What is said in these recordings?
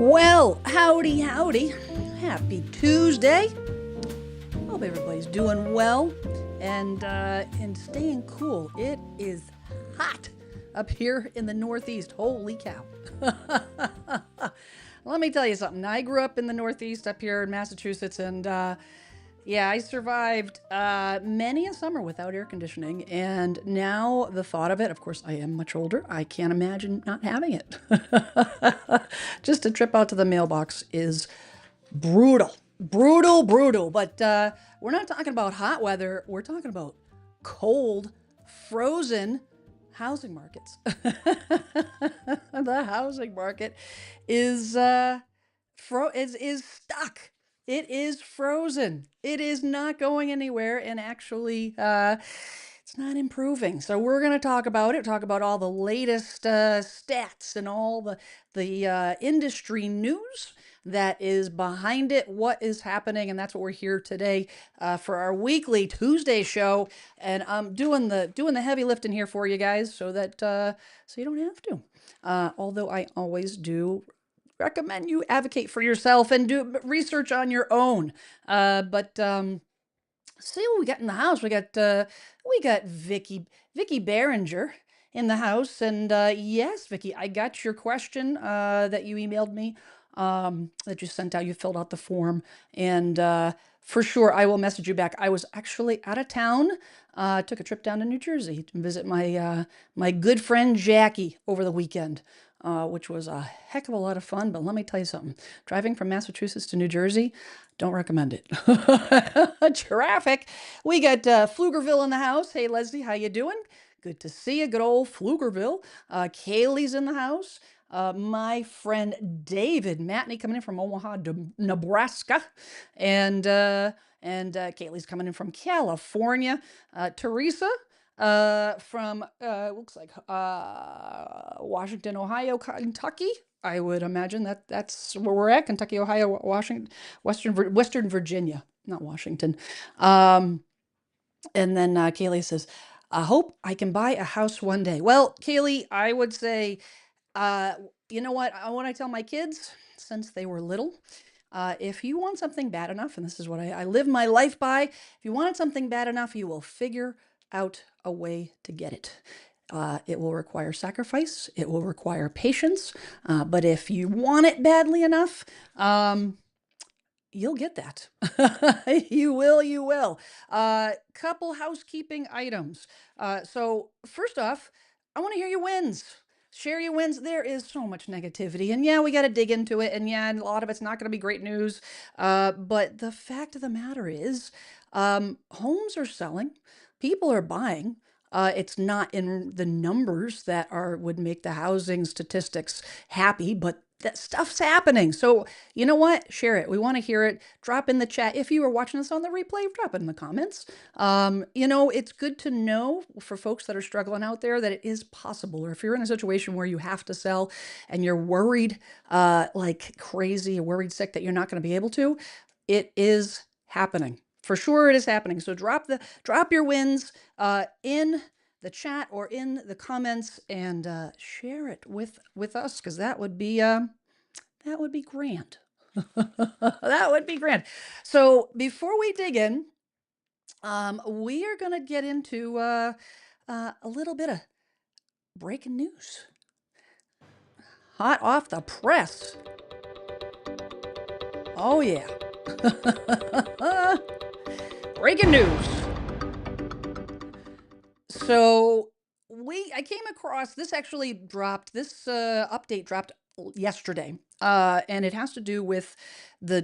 Well, howdy, howdy. Happy Tuesday. Hope everybody's doing well and staying cool. It is hot up here in the Northeast. Holy cow. Let me tell you something. I grew up in the Northeast up here in Massachusetts, and yeah, I survived many a summer without air conditioning, and now the thought of it, of course, I am much older. I can't imagine not having it. Just a trip out to the mailbox is brutal, brutal, brutal. But we're not talking about hot weather. We're talking about cold, frozen housing markets. The housing market is is stuck. It is frozen. It is not going anywhere, and actually, it's not improving. So we're going to talk about it. Talk about all the latest stats and all the industry news that is behind it. What is happening, and that's what we're here today for our weekly Tuesday show. And I'm doing the heavy lifting here for you guys, so that so you don't have to. Although I always do recommend you advocate for yourself and do research on your own. But see what we got in the house. We got Vicky Behringer in the house, and yes, Vicky, I got your question that you emailed me, that you sent out. You filled out the form, and for sure I will message you back. I was actually out of town. Took a trip down to New Jersey to visit my good friend Jackie over the weekend, which was a heck of a lot of fun. But let me tell you something: driving from Massachusetts to New Jersey, don't recommend it. Traffic. We got Pflugerville in the house. Hey, Leslie, how you doing? Good to see you. Good old Pflugerville. Kaylee's in the house. My friend David Matney coming in from Omaha, Nebraska, and Kaylee's coming in from California. Teresa from looks like Washington, Ohio, Kentucky. I would imagine that's where we're at: Kentucky, Ohio, Washington, Western Virginia, not Washington. Um, and then Kaylee says, "I hope I can buy a house one day." Well, Kaylee, I would say, uh, you know what I tell my kids since they were little. If you want something bad enough, and this is what I live my life by, if you want something bad enough, you will figure out a way to get it. It will require sacrifice. It will require patience. But if you want it badly enough, you'll get that. You will, you will. Couple housekeeping items. So first off, I want to hear your wins. Share your wins. There is so much negativity, and yeah, we got to dig into it. And yeah, a lot of it's not going to be great news. But the fact of the matter is, homes are selling, people are buying. It's not in the numbers that are would make the housing statistics happy, but that stuff's happening. So you know what? Share it. We want to hear it. Drop in the chat. If you are watching this on the replay, drop it in the comments. It's good to know for folks that are struggling out there that it is possible. Or if you're in a situation where you have to sell and you're worried like crazy, worried sick that you're not going to be able to, it is happening. For sure it is happening. So drop your wins in the chat or in the comments, and share it with us, because that would be grand. That would be grand. So before we dig in, we are going to get into a little bit of breaking news, hot off the press. Oh yeah. Breaking news. So I came across this, actually dropped this update dropped yesterday, and it has to do with the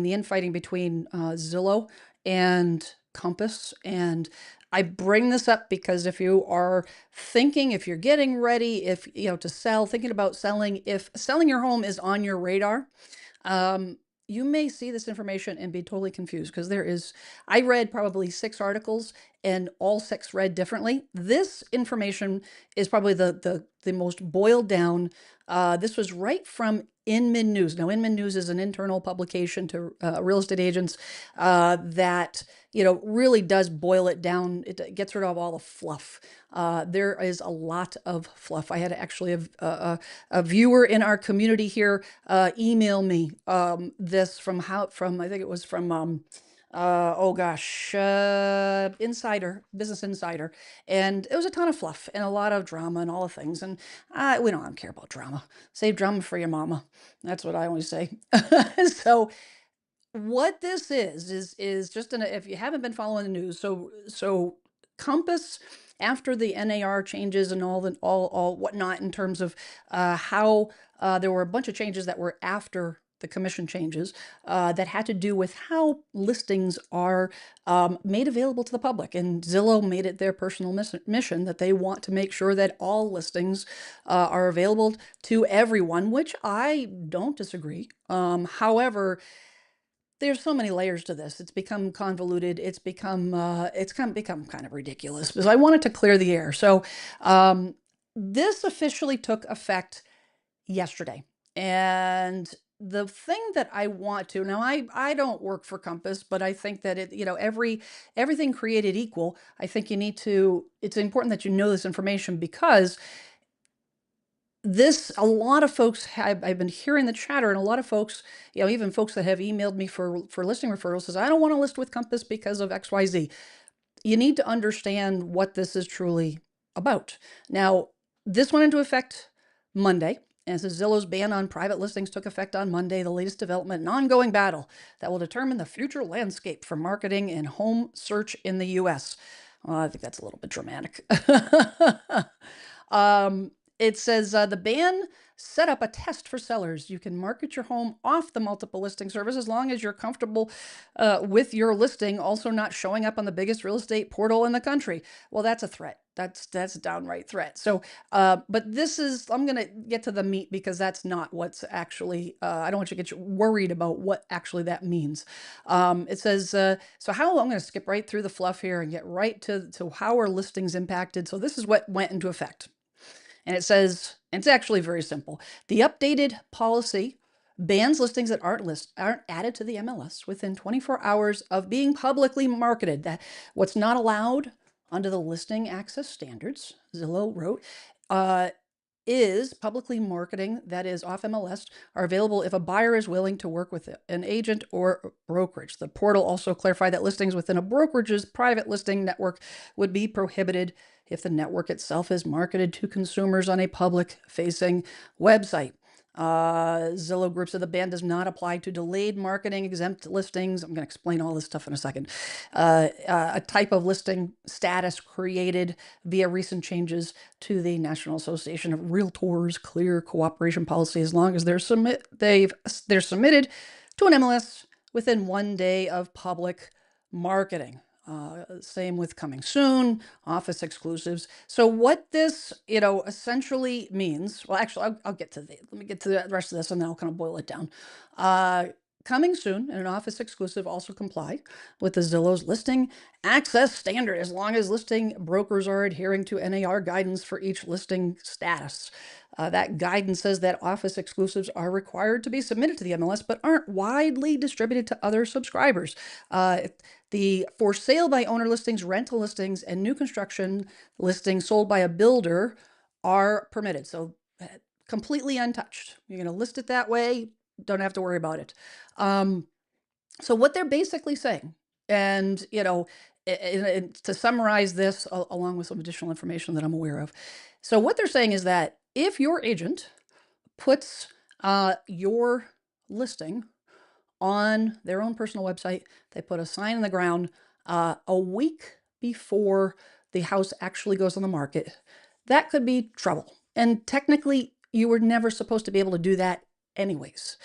infighting between Zillow and Compass. And I bring this up because if you are thinking, if you're getting ready, if to sell, thinking about selling, if selling your home is on your radar, you may see this information and be totally confused, because I read probably 6 articles, and all 6 read differently. This information is probably the most boiled down. This was right from Inman News. Now, Inman News is an internal publication to real estate agents that really does boil it down. It gets rid of all the fluff. There is a lot of fluff. I had actually a viewer in our community here email me this from I think it was from Insider, Business Insider. And it was a ton of fluff and a lot of drama and all the things. And we don't care about drama. Save drama for your mama. That's what I always say. So what this is just if you haven't been following the news, so Compass, after the NAR changes and all whatnot, in terms of how there were a bunch of changes that were after the commission changes that had to do with how listings are made available to the public. And Zillow made it their personal mission that they want to make sure that all listings are available to everyone, which I don't disagree. However, there's so many layers to this. It's become convoluted. It's become kind of ridiculous. Because I wanted to clear the air. So this officially took effect yesterday. And the thing that I want to now, I don't work for Compass, but I think that everything created equal. I think it's important that you know this information, because a lot of folks I've been hearing the chatter, and a lot of folks, even folks that have emailed me for listing referrals, says, I don't want to list with Compass because of XYZ. You need to understand what this is truly about. Now, this went into effect Monday. And it says Zillow's ban on private listings took effect on Monday, the latest development, an ongoing battle that will determine the future landscape for marketing and home search in the U.S. Well, I think that's a little bit dramatic. It says the ban set up a test for sellers. You can market your home off the multiple listing service as long as you're comfortable with your listing also not showing up on the biggest real estate portal in the country. Well, that's a threat. That's a downright threat. So, but I'm going to get to the meat, because that's not what's actually, I don't want you to get worried about what actually that means. It says, I'm going to skip right through the fluff here and get right to how are listings impacted. So this is what went into effect. And it says, it's actually very simple. The updated policy bans listings that aren't added to the MLS within 24 hours of being publicly marketed. That what's not allowed under the listing access standards, Zillow wrote, is publicly marketing that is off MLS are available if a buyer is willing to work with an agent or brokerage. The portal also clarified that listings within a brokerage's private listing network would be prohibited if the network itself is marketed to consumers on a public-facing website. Zillow Group said the ban does not apply to delayed marketing exempt listings. I'm going to explain all this stuff in a second. A type of listing status created via recent changes to the National Association of Realtors Clear Cooperation Policy, as long as they're submitted to an MLS within 1 day of public marketing. Same with coming soon, office exclusives. So what this, essentially means, well, actually, I'll get to let me get to the rest of this, and then I'll kind of boil it down. Coming soon and an office exclusive also comply with the Zillow's listing access standard, as long as listing brokers are adhering to NAR guidance for each listing status. That guidance says that office exclusives are required to be submitted to the MLS, but aren't widely distributed to other subscribers. The for sale by owner listings, rental listings, and new construction listings sold by a builder are permitted. So completely untouched. You're going to list it that way. Don't have to worry about it. So what they're basically saying, and, to summarize this along with some additional information that I'm aware of. So what they're saying is that if your agent puts your listing on their own personal website, they put a sign in the ground a week before the house actually goes on the market, that could be trouble. And technically, you were never supposed to be able to do that anyways.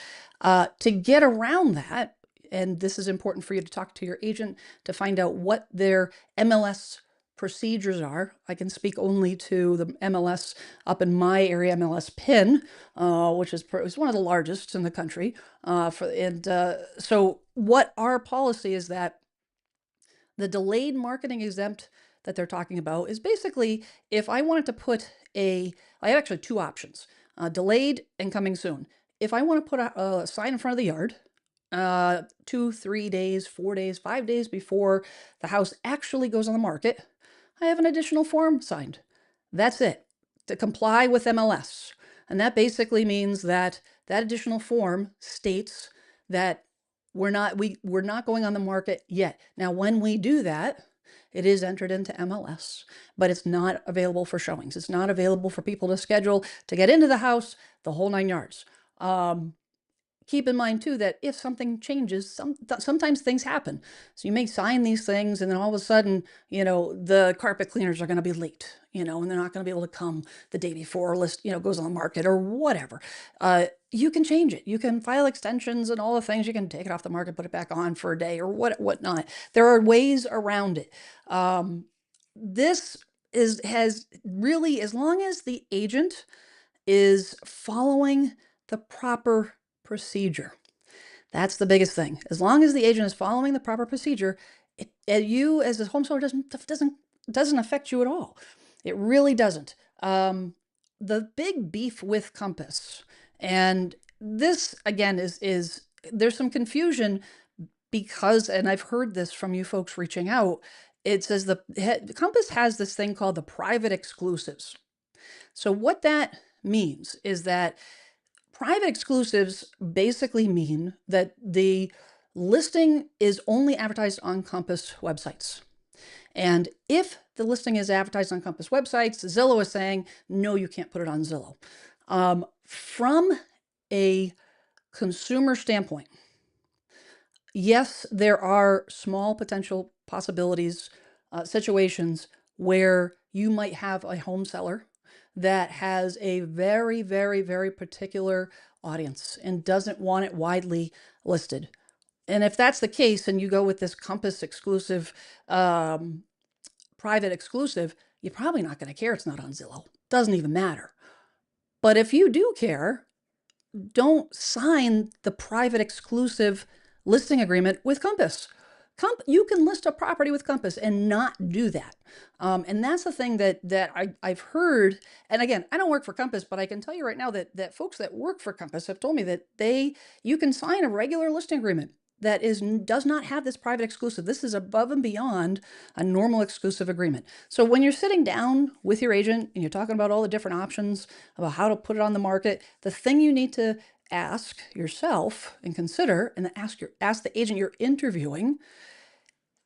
To get around that, and this is important for you to talk to your agent to find out what their MLS procedures are. I can speak only to the MLS up in my area, MLS PIN, which is one of the largest in the country. So what our policy is that The delayed marketing exempt that they're talking about is basically if I wanted to put I have actually two options, delayed and coming soon. If I want to put a sign in front of the yard, 2, 3 days, 4 days, 5 days before the house actually goes on the market, I have an additional form signed. That's it, to comply with MLS. And that basically means that that additional form states that we're not going on the market yet. Now, when we do that, it is entered into MLS, but it's not available for showings. It's not available for people to schedule to get into the house, the whole 9 yards. Keep in mind too that if something changes, sometimes things happen. So you may sign these things, and then all of a sudden, the carpet cleaners are going to be late, and they're not going to be able to come the day before a list, goes on the market or whatever. You can change it. You can file extensions and all the things. You can take it off the market, put it back on for a day or whatnot. There are ways around it. This has really, as long as the agent is following the proper procedure. That's the biggest thing. As long as the agent is following the proper procedure, you as a home seller doesn't affect you at all. It really doesn't. The big beef with Compass, and this again is there's some confusion because, and I've heard this from you folks reaching out. It says the Compass has this thing called the private exclusives. So what that means is that private exclusives basically mean that the listing is only advertised on Compass websites. And if the listing is advertised on Compass websites, Zillow is saying, no, you can't put it on Zillow. From a consumer standpoint, yes, there are small potential possibilities, situations where you might have a home seller that has a very, very, very particular audience and doesn't want it widely listed. And if that's the case and you go with this Compass exclusive, private exclusive, you're probably not going to care it's not on Zillow. Doesn't even matter. But if you do care, don't sign the private exclusive listing agreement with Compass. You can list a property with Compass and not do that. And that's the thing that I've heard. And again, I don't work for Compass, but I can tell you right now that folks that work for Compass have told me that you can sign a regular listing agreement that does not have this private exclusive. This is above and beyond a normal exclusive agreement. So when you're sitting down with your agent and you're talking about all the different options about how to put it on the market, the thing you need to ask yourself and consider, and ask the agent you're interviewing,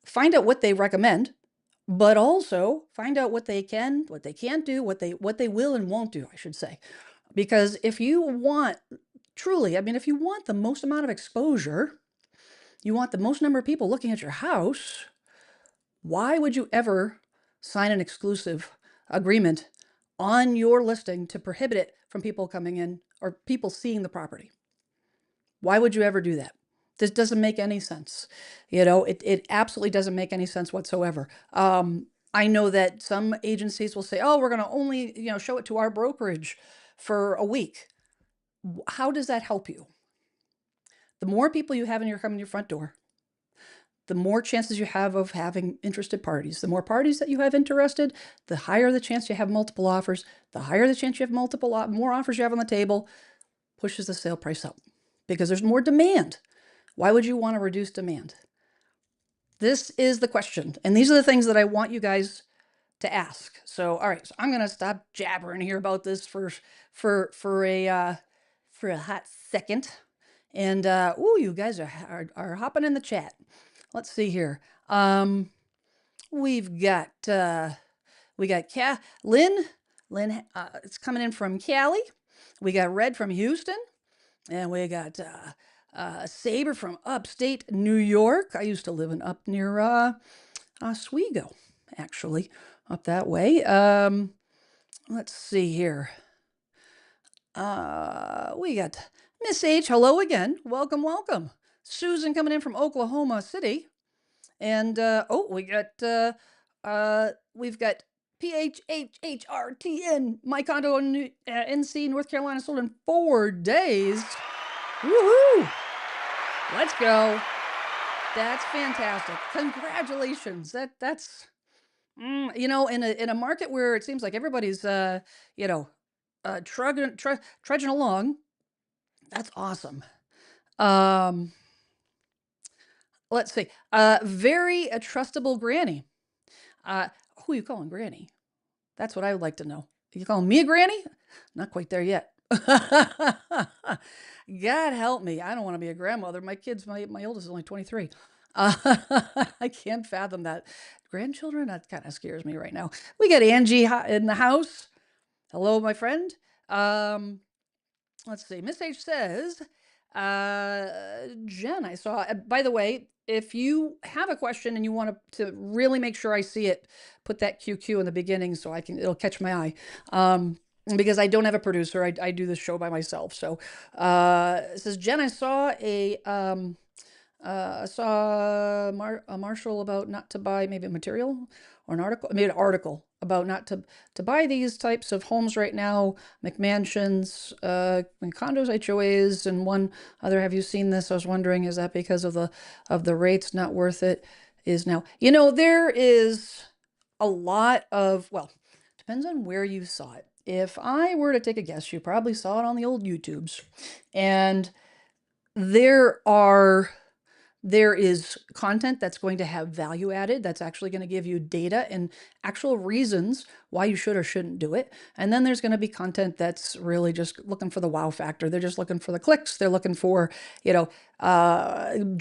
find out what they recommend, but also find out what they can't do, what they will and won't do, I should say. Because if you want truly, if you want the most amount of exposure, you want the most number of people looking at your house, why would you ever sign an exclusive agreement on your listing to prohibit it from people coming in or people seeing the property? Why would you ever do that? This doesn't make any sense. It absolutely doesn't make any sense whatsoever. I know that some agencies will say, oh, we're going to only, show it to our brokerage for a week. How does that help you? The more people you have coming to your front door, the more chances you have of having interested parties. The more parties that you have interested, the higher the chance you have multiple offers. The higher the chance you have more offers you have on the table, pushes the sale price up because there's more demand. Why would you want to reduce demand? This is the question. And these are the things that I want you guys to ask. So, all right, so I'm going to stop jabbering here about this for a hot second. And, you guys are hopping in the chat. Let's see here. We've got Lynn. Lynn, it's coming in from Cali. We got Red from Houston. And we got Saber from upstate New York. I used to live up near Oswego, actually, up that way. Let's see here. We got Miss H. Hello again. Welcome, welcome. Susan coming in from Oklahoma City. And we've got PHHHRTN. My condo in NC, North Carolina, sold in 4 days. Woohoo! Let's go. That's fantastic. Congratulations. That's you know, in a market where it seems like everybody's you know, trudging along. That's awesome. Um, let's see. Very a trustable granny. Uh, who you calling granny? That's what I would like to know. You calling me a granny? Not quite there yet. God help me. I don't want to be a grandmother. My oldest is only 23. Uh, I can't fathom that. Grandchildren, that kind of scares me right now. We got Angie in the house. Hello, my friend. Um, let's see. Miss H says, Jen, I saw, by the way, if you have a question and you want to really make sure I see it, put that QQ in the beginning so it'll catch my eye. Because I don't have a producer, I do this show by myself. So, it says, Jen, I saw a Marshall about not to buy maybe a material or an article, maybe an article about not to buy these types of homes right now, McMansions, and condos, HOAs, and one other. Have you seen this? I was wondering, is that because of the rates not worth it? Is now, you know, there is a lot of, well, depends on where you saw it. If I were to take a guess, you probably saw it on the old YouTubes, and there are there is content that's going to have value added, that's actually going to give you data and actual reasons why you should or shouldn't do it. And then there's going to be content that's really just looking for the wow factor. They're just looking for the clicks. They're looking for, you know,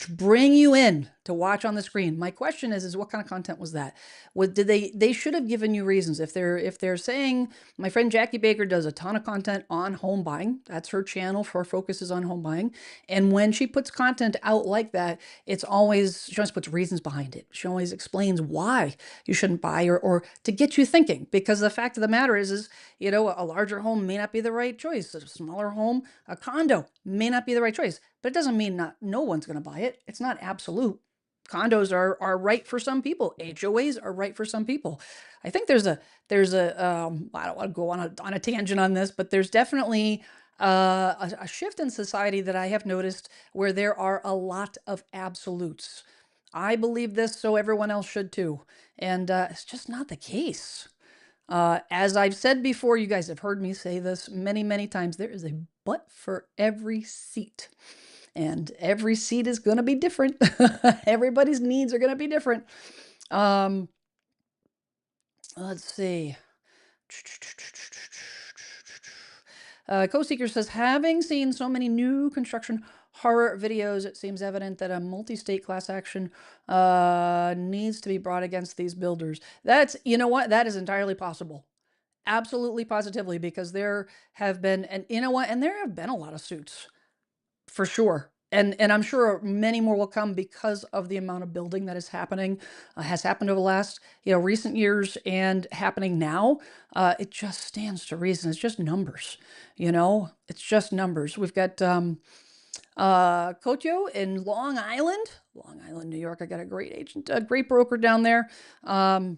bring you in to watch on the screen. My question is what kind of content was that? Did they should have given you reasons. If they're saying, my friend Jackie Baker does a ton of content on home buying. That's her channel. Her focus is on home buying. And when she puts content out like that, she always puts reasons behind it. She always explains why you shouldn't buy, or to get you thinking. Because the fact of the matter is, you know, a larger home may not be the right choice. A smaller home, a condo may not be the right choice. But it doesn't mean no one's going to buy it. It's not absolute. Condos are right for some people. HOAs are right for some people. I think there's a I don't want to go on a tangent on this, but there's definitely a shift in society that I have noticed where there are a lot of absolutes. I believe this, so everyone else should too. And it's just not the case. As I've said before, you guys have heard me say this many, many times. There is a butt for every seat. And every seat is going to be different. Everybody's needs are going to be different. Um, let's see. Co-Seeker says, having seen so many new construction horror videos, it seems evident that a multi-state class action needs to be brought against these builders. You know what? That is entirely possible. Absolutely, positively, because there have been, and you know what? And there have been a lot of suits, for sure. And I'm sure many more will come because of the amount of building that is happening, has happened over the last, you know, recent years and happening now. It just stands to reason. It's just numbers, you know, it's just numbers. We've got Kotyo in Long Island, New York. I got a great agent, a great broker down there. Let's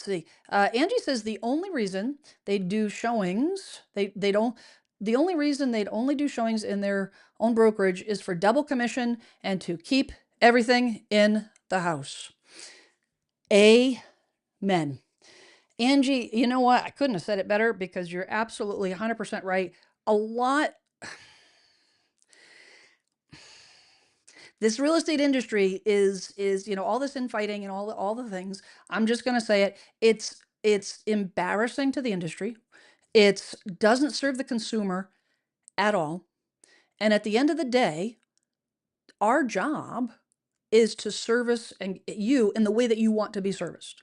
see. Angie says the only reason they do showings, they don't. The only reason they'd only do showings in their own brokerage is for double commission and to keep everything in the house. Amen. Angie, you know what? I couldn't have said it better, because you're absolutely 100% right. A lot. This real estate industry is you know, all this infighting and all the things. I'm just going to say it. It's embarrassing to the industry. It doesn't serve the consumer at all. And at the end of the day, our job is to service you in the way that you want to be serviced.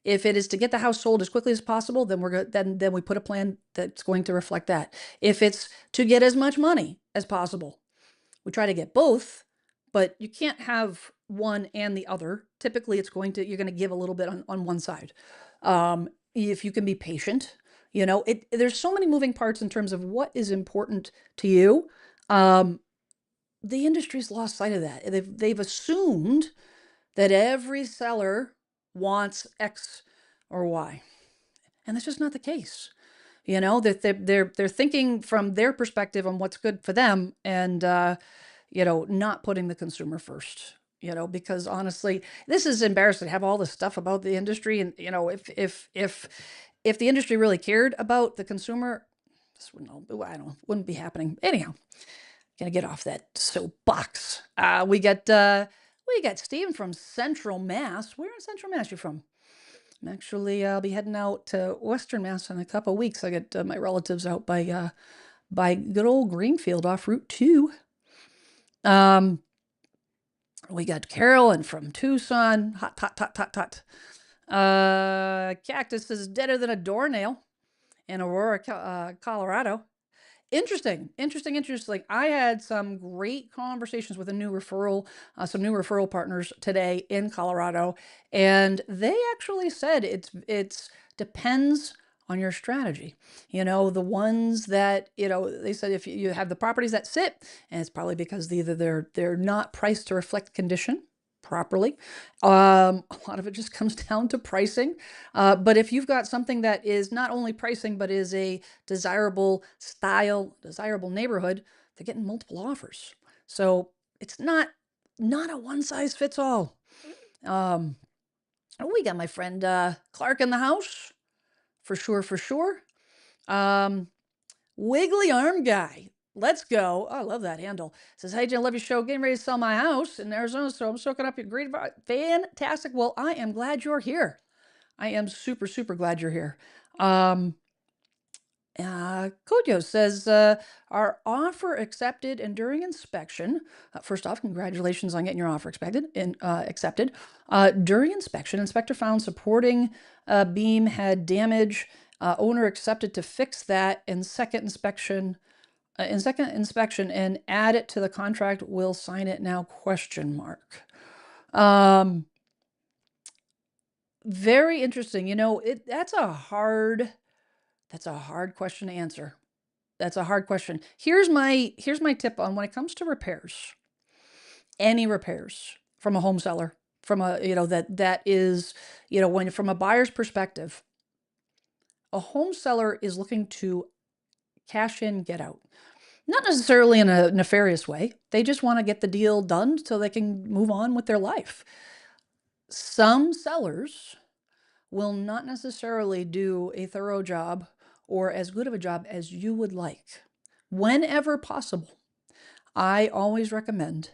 If it is to get the house sold as quickly as possible, then we're good. Then we put a plan that's going to reflect that. If it's to get as much money as possible, we try to get both, but you can't have one and the other. Typically, you're going to give a little bit on one side. If you can be patient, you know, there's so many moving parts in terms of what is important to you. The industry's lost sight of that. They've assumed that every seller wants X or Y, and that's just not the case. You know, that they're thinking from their perspective on what's good for them, and not putting the consumer first. Because honestly, this is embarrassing to have all this stuff about the industry. And, if the industry really cared about the consumer, this wouldn't be happening. Anyhow, gonna get off that soapbox. We got Steven from Central Mass. Where in Central Mass you from? I'll be heading out to Western Mass in a couple of weeks. I got my relatives out by good old Greenfield off Route 2. We got Carolyn from Tucson. Hot, hot, hot, hot, hot. Cactus is deader than a doornail in Aurora, Colorado. Interesting. I had some great conversations with some new referral partners today in Colorado, and they actually said it's depends on your strategy. The ones that, they said if you have the properties that sit, and it's probably because either they're not priced to reflect condition properly. A lot of it just comes down to pricing. But if you've got something that is not only pricing, but is a desirable style, desirable neighborhood, they're getting multiple offers. So it's not a one size fits all. We got my friend Clark in the house. For sure. Wiggly Arm Guy. Let's go. Oh, I love that handle. Says, hey, Jen, love your show. Getting ready to sell my house in Arizona, so I'm soaking up your great advice. Fantastic. Well, I am glad you're here. I am super, super glad you're here. Kojo says, our offer accepted and during inspection. First off, congratulations on getting your offer accepted. During inspection, inspector found supporting beam had damage. Owner accepted to fix that in second inspection. And add it to the contract. Will sign it now? ? Very interesting. That's a hard question to answer. That's a hard question. Here's my tip on when it comes to repairs. Any repairs from a home seller, from a, that is, when from a buyer's perspective, a home seller is looking to cash in, get out. Not necessarily in a nefarious way. They just want to get the deal done so they can move on with their life. Some sellers will not necessarily do a thorough job or as good of a job as you would like. Whenever possible, I always recommend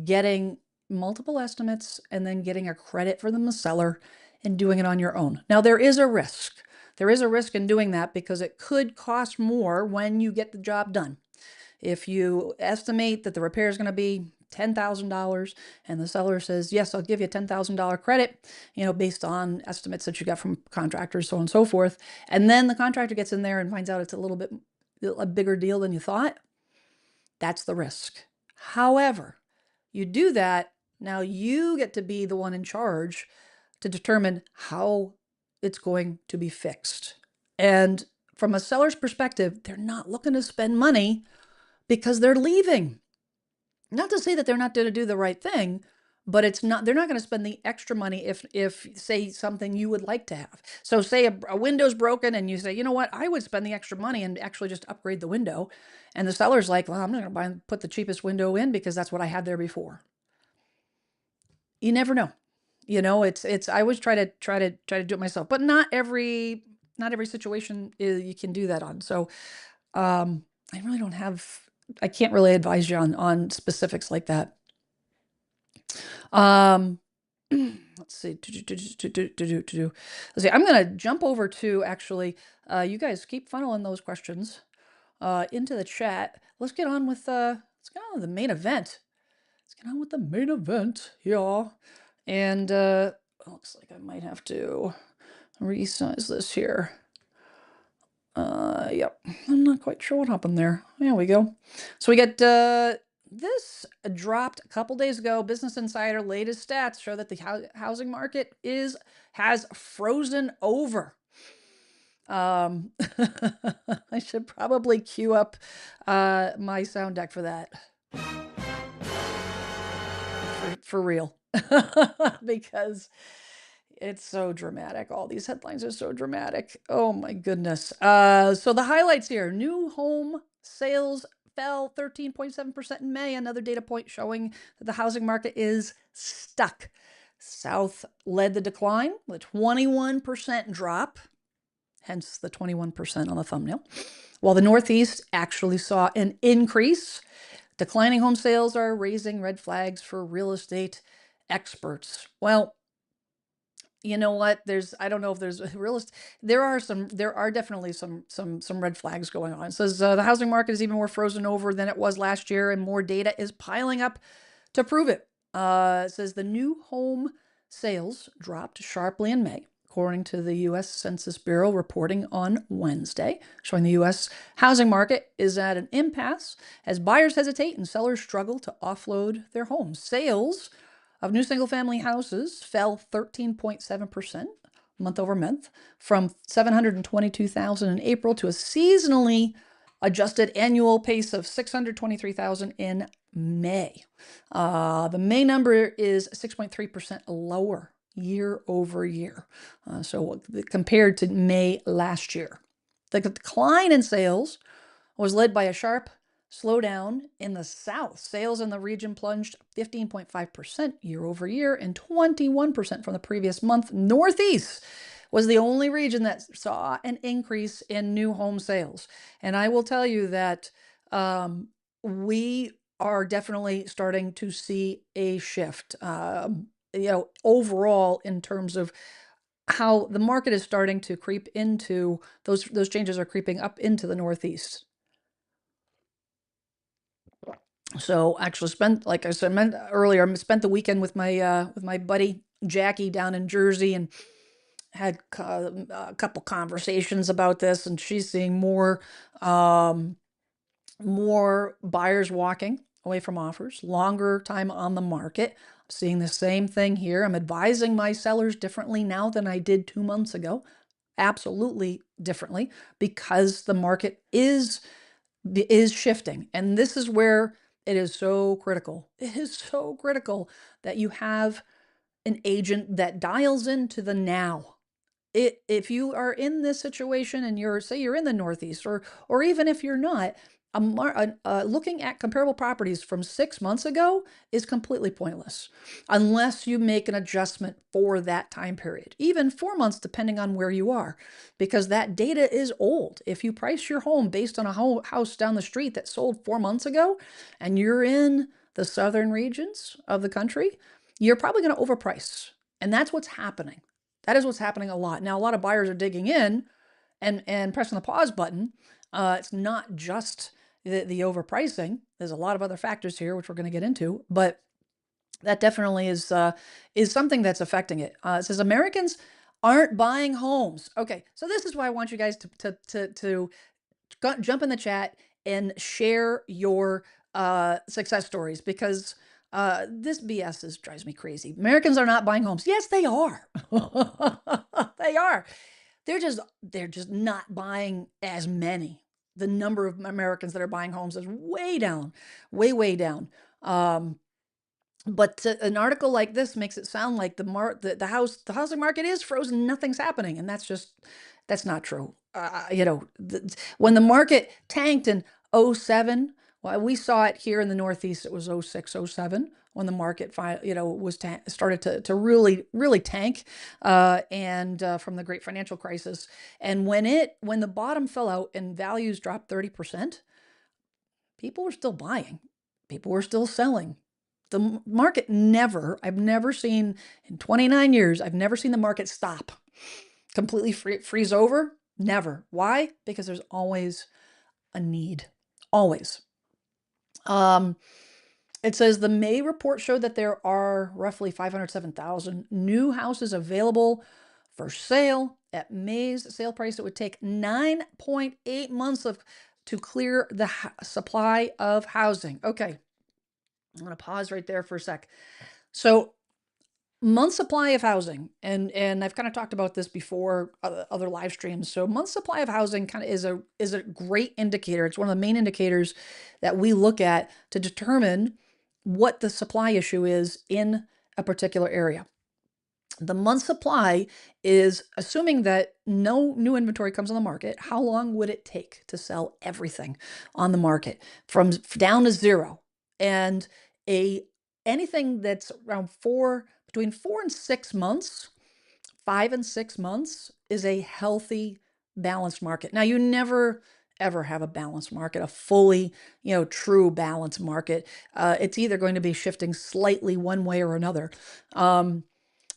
getting multiple estimates and then getting a credit for the seller and doing it on your own. Now, there is a risk. There is a risk in doing that because it could cost more when you get the job done. If you estimate that the repair is going to be $10,000 and the seller says, yes, I'll give you a $10,000 credit, based on estimates that you got from contractors, so on and so forth. And then the contractor gets in there and finds out it's a bigger deal than you thought. That's the risk. However, you do that, now you get to be the one in charge to determine how it's going to be fixed. And from a seller's perspective, they're not looking to spend money because they're leaving. Not to say that they're not going to do the right thing, but they're not going to spend the extra money if say something you would like to have. So say a window's broken and you say, you know what, I would spend the extra money and actually just upgrade the window. And the seller's like, well, I'm not going to put the cheapest window in because that's what I had there before. You never know. I always try to do it myself, but not every situation you can do that on. So, I really I can't really advise you on specifics like that. Let's see. Let's see. I'm going to jump over to actually, you guys keep funneling those questions into the chat. Let's get on with the main event. Yeah. And looks like I might have to resize this here. Yep. I'm not quite sure what happened there. There we go. So we got this dropped a couple days ago. Business Insider latest stats show that the housing market has frozen over. I should probably queue up my sound deck for that. For real. Because it's so dramatic. All these headlines are so dramatic. Oh my goodness. So the highlights here: new home sales fell 13.7% in May. Another data point showing that the housing market is stuck. South led the decline with a 21% drop, hence the 21% on the thumbnail, while the Northeast actually saw an increase. Declining home sales are raising red flags for real estate experts. Well, you know what? I don't know if there's there are definitely some red flags going on. It says the housing market is even more frozen over than it was last year, and more data is piling up to prove it. It says the new home sales dropped sharply in May, according to the U.S. Census Bureau reporting on Wednesday, showing the U.S. housing market is at an impasse as buyers hesitate and sellers struggle to offload their homes. Sales of new single-family houses fell 13.7% month over month, from 722,000 in April to a seasonally adjusted annual pace of 623,000 in May. The May number is 6.3% lower year over year, so compared to May last year. The decline in sales was led by a sharp slowdown in the South. Sales in the region plunged 15.5% year over year and 21% from the previous month. Northeast was the only region that saw an increase in new home sales. And I will tell you that we are definitely starting to see a shift, overall in terms of how the market is starting to creep into those changes are creeping up into the Northeast. So actually like I said earlier, I spent the weekend with my buddy Jackie down in Jersey and had a couple conversations about this, and she's seeing more buyers walking away from offers, longer time on the market. I'm seeing the same thing here. I'm advising my sellers differently now than I did 2 months ago. Absolutely differently, because the market is shifting. And this is where it is so critical. It is so critical that you have an agent that dials into the now. If you are in this situation and you're in the Northeast, or even if you're not, looking at comparable properties from 6 months ago is completely pointless unless you make an adjustment for that time period, even 4 months, depending on where you are, because that data is old. If you price your home based on a house down the street that sold 4 months ago and you're in the southern regions of the country, you're probably going to overprice. And that's what's happening. That is what's happening a lot. Now, a lot of buyers are digging in and pressing the pause button. It's not just the overpricing. There's a lot of other factors here, which we're going to get into, but that definitely is something that's affecting it. It says Americans aren't buying homes. Okay, so this is why I want you guys to jump in the chat and share your success stories, because this BS drives me crazy. Americans are not buying homes. Yes, they are. They are. They're just not buying as many. The number of Americans that are buying homes is way down, way down. But an article like this makes it sound like the housing market is frozen. Nothing's happening, and that's not true. When the market tanked in 2007, well, we saw it here in the Northeast. It was 2006, 2007 when the market started to really tank, and from the great financial crisis. And when the bottom fell out and values dropped 30%, people were still buying, people were still selling. The market I've never seen in 29 years, I've never seen the market stop, completely freeze over. Never. Why? Because there's always a need. Always. It says the May report showed that there are roughly 507,000 new houses available for sale. At May's sale price, it would take 9.8 months to clear the supply of housing. Okay, I'm going to pause right there for a sec. So, month supply of housing, and I've kind of talked about this before, other live streams. So month supply of housing kind of is a great indicator. It's one of the main indicators that we look at to determine what the supply issue is in a particular area. The month supply is assuming that no new inventory comes on the market. How long would it take to sell everything on the market from down to zero? And a anything that's around between 4 and 6 months, 5 and 6 months is a healthy, balanced market. Now, you never ever have a balanced market, a fully, true balanced market. It's either going to be shifting slightly one way or another.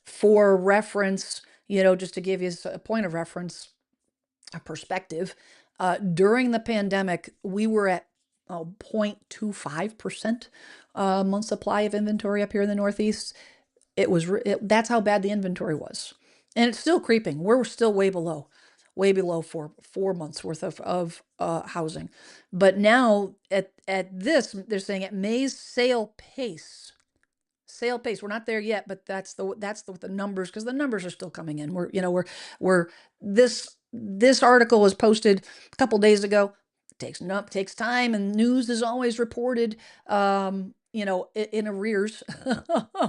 For reference, just to give you a point of reference, a perspective, during the pandemic, we were at 0.25% month supply of inventory up here in the Northeast. That's how bad the inventory was, and it's still creeping. We're still way below four months worth of housing. But now at this, they're saying at May's sale pace. We're not there yet, but that's the numbers, because the numbers are still coming in. We're this article was posted a couple days ago. It takes time, and news is always reported in arrears.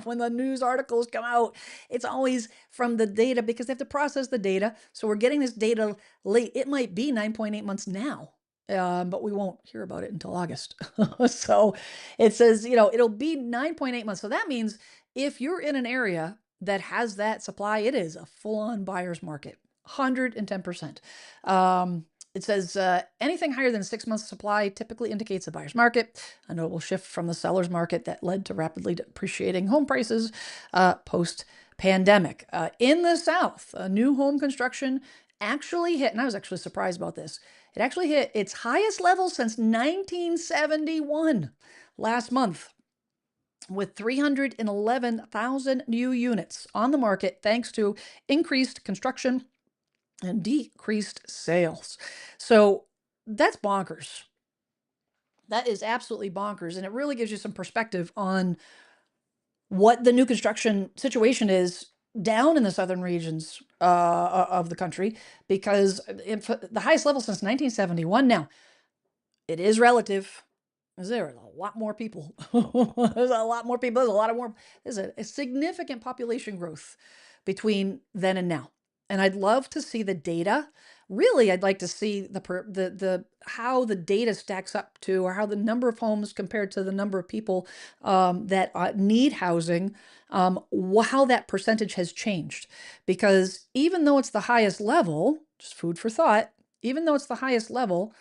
When the news articles come out, it's always from the data, because they have to process the data. So we're getting this data late. It might be 9.8 months now, but we won't hear about it until August. So it says, it'll be 9.8 months. So that means if you're in an area that has that supply, it is a full-on buyer's market, 110%. It says anything higher than 6 months supply typically indicates a buyer's market. A notable shift from the seller's market that led to rapidly depreciating home prices post-pandemic. In the South, new home construction actually hit, and I was actually surprised about this, it actually hit its highest level since 1971 last month, with 311,000 new units on the market thanks to increased construction and decreased sales. So that's bonkers. That is absolutely bonkers. And it really gives you some perspective on what the new construction situation is down in the southern regions of the country, because the highest level since 1971. Now, it is relative. There are a lot more people. There's a lot more people. There's a significant population growth between then and now. And I'd love to see the data. Really, I'd like to see the how the data stacks up to, or how the number of homes compared to the number of people that need housing, how that percentage has changed. Because even though it's the highest level, just food for thought, even though it's the highest level,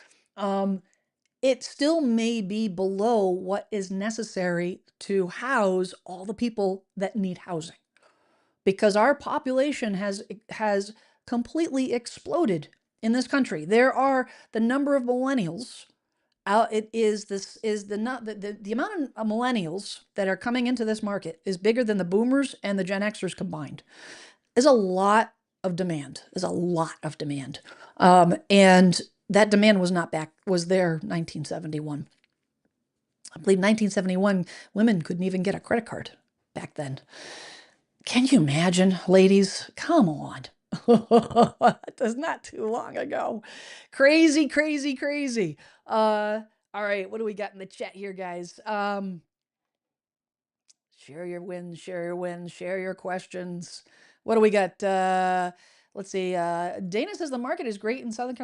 it still may be below what is necessary to house all the people that need housing, because our population has completely exploded in this country. There are the number of millennials. The amount of millennials that are coming into this market is bigger than the boomers and the Gen Xers combined. There's a lot of demand. And that demand was there 1971. I believe 1971, women couldn't even get a credit card back then. Can you imagine, ladies? Come on. That's not too long ago. Crazy, crazy, crazy. All right, what do we got in the chat here, guys? Share your wins, share your questions. What do we got? Let's see. Dana says the market is great in South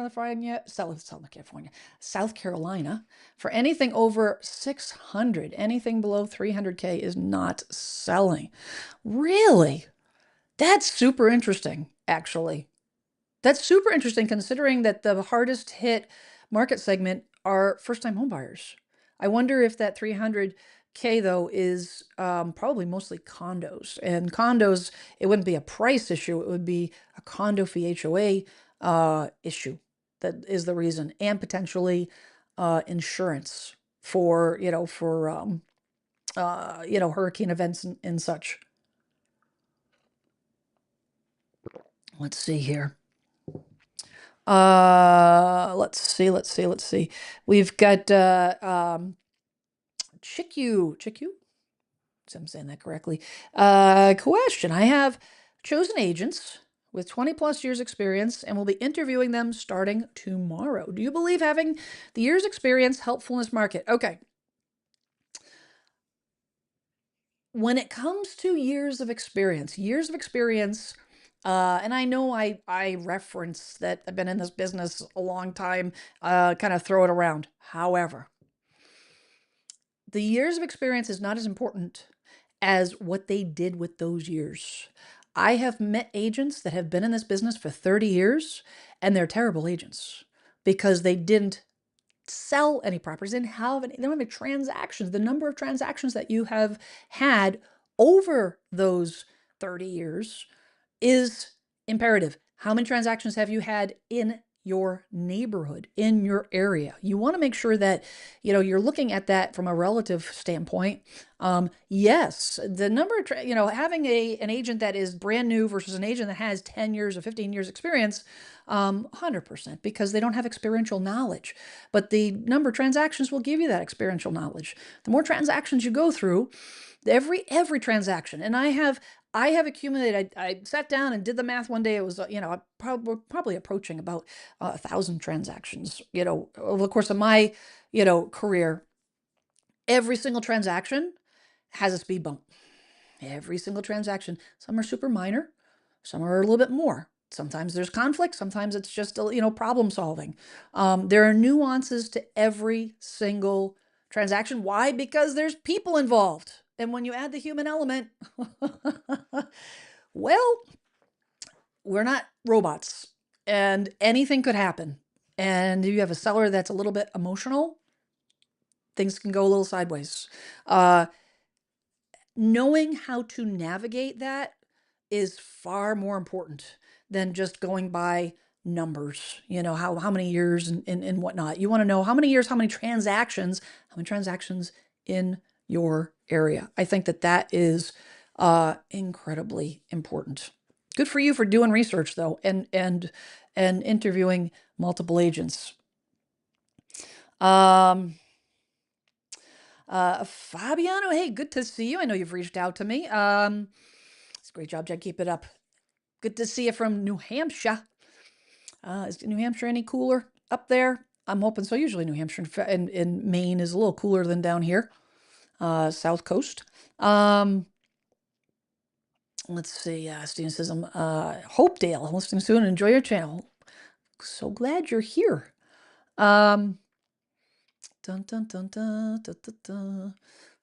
Carolina for anything over 600. Anything below 300K is not selling. Really? That's super interesting, actually. That's super interesting, considering that the hardest hit market segment are first-time home buyers. I wonder if that 300K, though, is probably mostly condos. And condos, it wouldn't be a price issue. It would be a condo fee HOA issue that is the reason. And potentially insurance for hurricane events and such. Let's see here. Let's see. We've got Chiku. So I'm saying that correctly. Question. I have chosen agents with 20 plus years experience and will be interviewing them starting tomorrow. Do you believe having the years experience helpful in this market? Okay. when it comes to years of experience, and I know I reference that I've been in this business a long time, kind of throw it around. However, the years of experience is not as important as what they did with those years. I have met agents that have been in this business for 30 years and they're terrible agents because they didn't sell any properties, they don't have any transactions. The number of transactions that you have had over those 30 years is imperative. How many transactions have you had in your neighborhood, in your area? You want to make sure that, you're looking at that from a relative standpoint. Yes, the number of, having an agent that is brand new versus an agent that has 10 years or 15 years experience, 100%, because they don't have experiential knowledge. But the number of transactions will give you that experiential knowledge. The more transactions you go through, every transaction, and I have accumulated. I sat down and did the math one day. It was, probably approaching about 1,000 transactions, over the course of my, career. Every single transaction has a speed bump. Every single transaction. Some are super minor, some are a little bit more. Sometimes there's conflict, sometimes it's just, problem solving. There are nuances to every single transaction. Why? Because there's people involved. And when you add the human element, well, we're not robots and anything could happen. And if you have a seller that's a little bit emotional, things can go a little sideways. Knowing how to navigate that is far more important than just going by numbers, how many years and whatnot. You want to know how many years, how many transactions in your area. I think that is incredibly important. Good for you for doing research though, and interviewing multiple agents. Fabiano, hey, good to see you. I know you've reached out to me. It's a great job, Jed. Keep it up. Good to see you from New Hampshire. Is New Hampshire any cooler up there? I'm hoping so. Usually New Hampshire and Maine is a little cooler than down here, South Coast. Let's see. Steven says, I'm Hopedale, listening soon. Enjoy your channel. So glad you're here. Dun, dun, dun, dun, dun, dun, dun.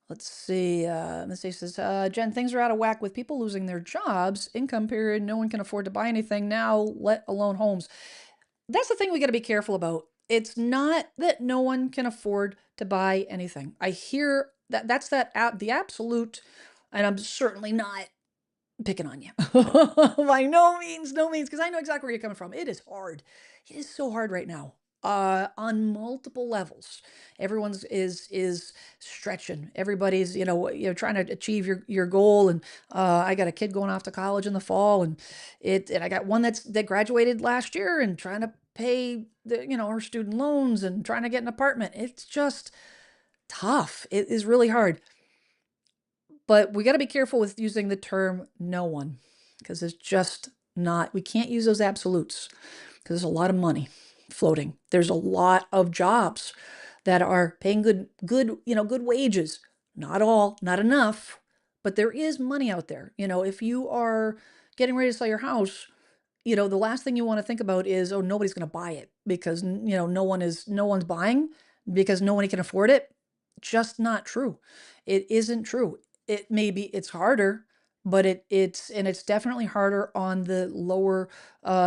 Let's see. Miss A says, Jen, things are out of whack with people losing their jobs. Income period. No one can afford to buy anything now, let alone homes. That's the thing we got to be careful about. It's not that no one can afford to buy anything. I hear that's the absolute, and I'm certainly not picking on you by no means, because I know exactly where you're coming from. It is hard. It is so hard right now, on multiple levels. Everyone's is stretching. Everybody's, trying to achieve your goal. And I got a kid going off to college in the fall, and I got one that graduated last year and trying to pay her student loans and trying to get an apartment. It's just tough. It is really hard. But we got to be careful with using the term no one, because it's just not, we can't use those absolutes, because there's a lot of money floating. There's a lot of jobs that are paying good wages. Not all, not enough, but there is money out there. If you are getting ready to sell your house, the last thing you want to think about is, oh, nobody's going to buy it because, no one's buying because nobody can afford it. Just not true. It isn't true. It's harder, but it's definitely harder on the lower,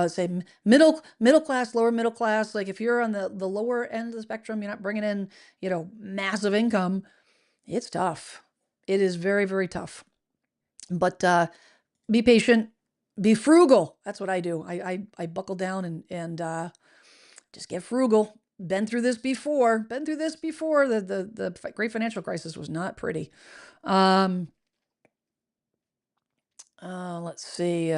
say middle class, lower middle class. Like if you're on the lower end of the spectrum, you're not bringing in, massive income. It's tough. It is very, very tough. But be patient, be frugal. That's what I do. I buckle down and just get frugal. Been through this before. The great financial crisis was not pretty. Let's see.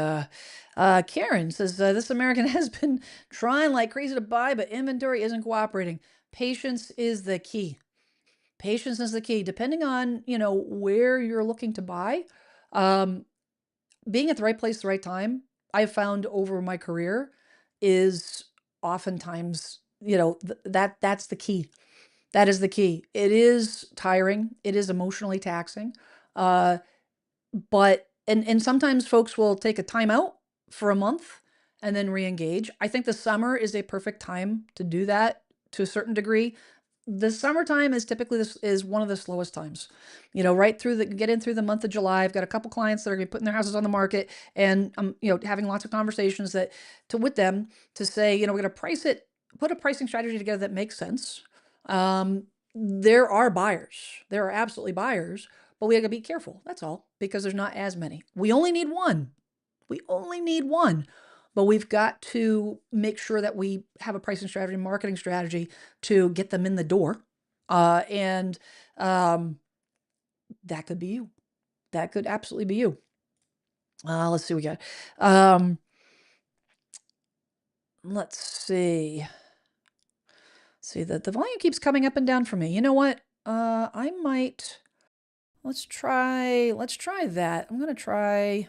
Karen says, this American has been trying like crazy to buy, but inventory isn't cooperating. Patience is the key. Patience is the key. Depending on, where you're looking to buy, being at the right place at the right time, I've found over my career is oftentimes, that's the key. That is the key. It is tiring. It is emotionally taxing. But and sometimes folks will take a timeout for a month and then re-engage. I think the summer is a perfect time to do that to a certain degree. The summertime is typically this is one of the slowest times. Right through the get in through the month of July. I've got a couple clients that are gonna be putting their houses on the market, and I'm having lots of conversations that to with them to say, we're gonna put a pricing strategy together that makes sense. There are buyers. There are absolutely buyers, but we gotta be careful. That's all, because there's not as many. We only need one. We only need one. But we've got to make sure that we have a pricing strategy, marketing strategy to get them in the door. And that could be you. That could absolutely be you. Let's see what we got. Let's see. See that the volume keeps coming up and down for me. You know what? I might. Let's try that. I'm gonna try.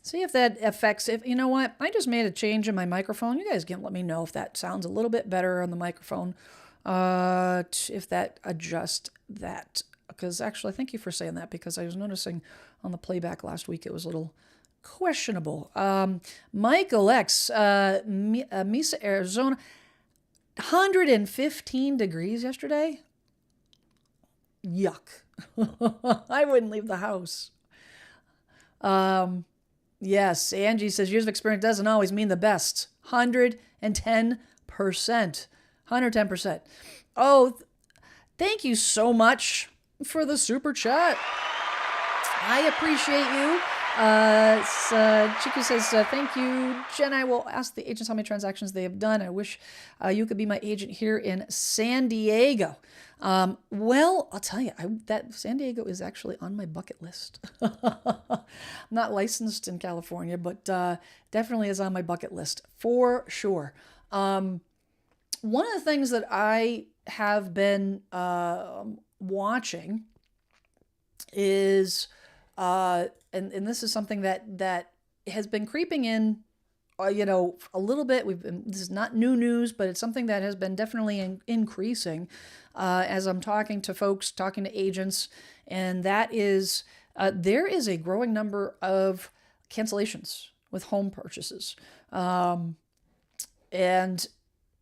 See if that affects. If you know what, I just made a change in my microphone. You guys can let me know if that sounds a little bit better on the microphone. If that adjusts that, because actually, thank you for saying that, because I was noticing on the playback last week it was a little questionable. Michael X, Mesa, Arizona, 115 degrees yesterday. Yuck. I wouldn't leave the house. Yes, Angie says years of experience doesn't always mean the best. 110%. 110%. Oh, thank you so much for the super chat. I appreciate you. Chiku says, thank you, Jen. I will ask the agents how many transactions they have done. I wish you could be my agent here in San Diego. Well, I'll tell you, that San Diego is actually on my bucket list. I'm not licensed in California, but definitely is on my bucket list for sure. One of the things that I have been watching is, and this is something that has been creeping in, a little bit. This is not new news, but it's something that has been definitely increasing as I'm talking to folks, talking to agents, and that is there is a growing number of cancellations with home purchases, and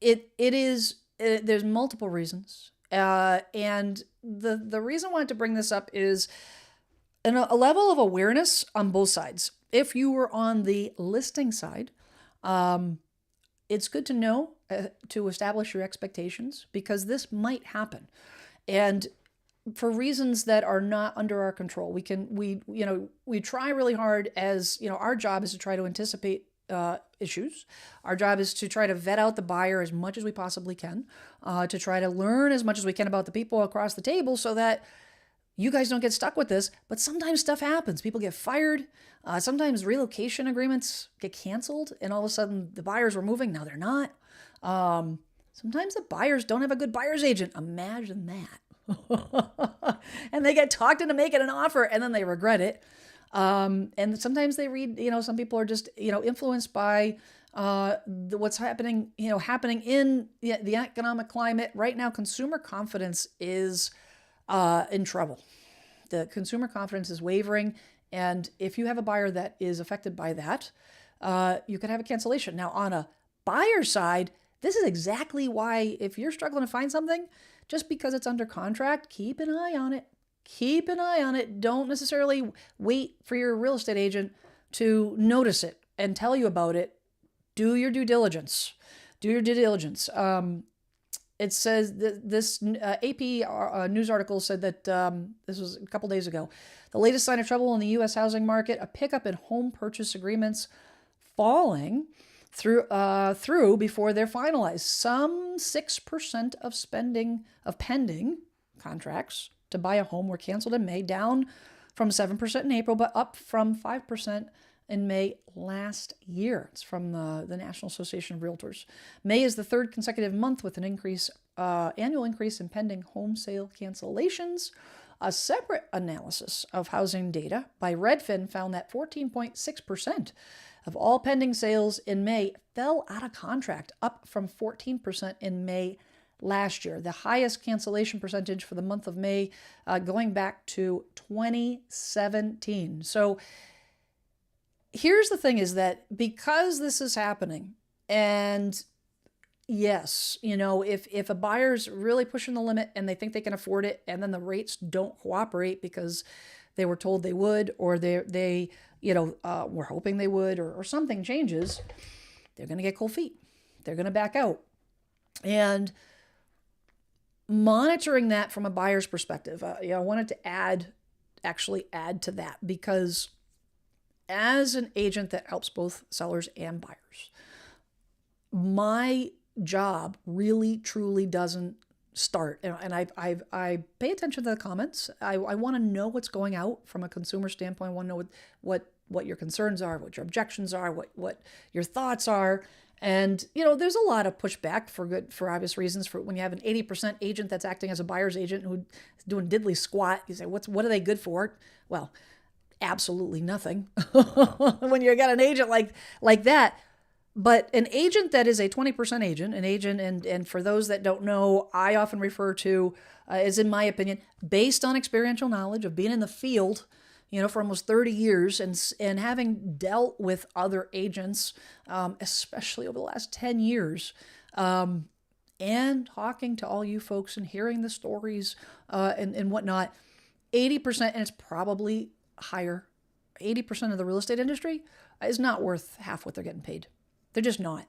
there's multiple reasons, and the reason I wanted to bring this up is a level of awareness on both sides. If you were on the listing side, it's good to know to establish your expectations, because this might happen, and for reasons that are not under our control. We try really hard, as our job is to try to anticipate issues. Our job is to try to vet out the buyer as much as we possibly can, to try to learn as much as we can about the people across the table, so that you guys don't get stuck with this. But sometimes stuff happens. People get fired. Sometimes relocation agreements get canceled, and all of a sudden the buyers were moving. Now they're not. Sometimes the buyers don't have a good buyer's agent. Imagine that. And they get talked into making an offer, and then they regret it. And sometimes they read, some people are just, influenced by what's happening in the economic climate right now. Consumer confidence is in trouble. The consumer confidence is wavering, and if you have a buyer that is affected by that, you could have a cancellation. Now, on a buyer side, this is exactly why, if you're struggling to find something, just because it's under contract, keep an eye on it. Keep an eye on it. Don't necessarily wait for your real estate agent to notice it and tell you about it. Do your due diligence. It says this AP news article said that this was a couple days ago. The latest sign of trouble in the U.S. housing market: a pickup in home purchase agreements falling through before they're finalized. Some 6% of pending contracts to buy a home were canceled in May, down from 7% in April, but up from 5% in May last year. It's from the National Association of Realtors. May is the third consecutive month with an annual increase in pending home sale cancellations. A separate analysis of housing data by Redfin found that 14.6% of all pending sales in May fell out of contract, up from 14% in May last year, the highest cancellation percentage for the month of May, going back to 2017. So here's the thing is that because this is happening, and yes, if a buyer's really pushing the limit and they think they can afford it, and then the rates don't cooperate because they were told they would, or they were hoping they would, or something changes, they're going to get cold feet. They're going to back out. And monitoring that from a buyer's perspective, I wanted to add to that, because as an agent that helps both sellers and buyers, my job really truly doesn't start. And I pay attention to the comments. I want to know what's going out from a consumer standpoint. I want to know what your concerns are, what your objections are, what your thoughts are. And, there's a lot of pushback for obvious reasons. For when you have an 80% agent that's acting as a buyer's agent who's doing diddly squat, you say, what are they good for? Well, absolutely nothing. When you got an agent like that. But an agent that is a 20% agent, and for those that don't know, I often refer to, is in my opinion, based on experiential knowledge of being in the field, for almost 30 years and having dealt with other agents, especially over the last 10 years, and talking to all you folks and hearing the stories and whatnot, 80%, and it's probably higher, 80% of the real estate industry is not worth half what they're getting paid. They're just not.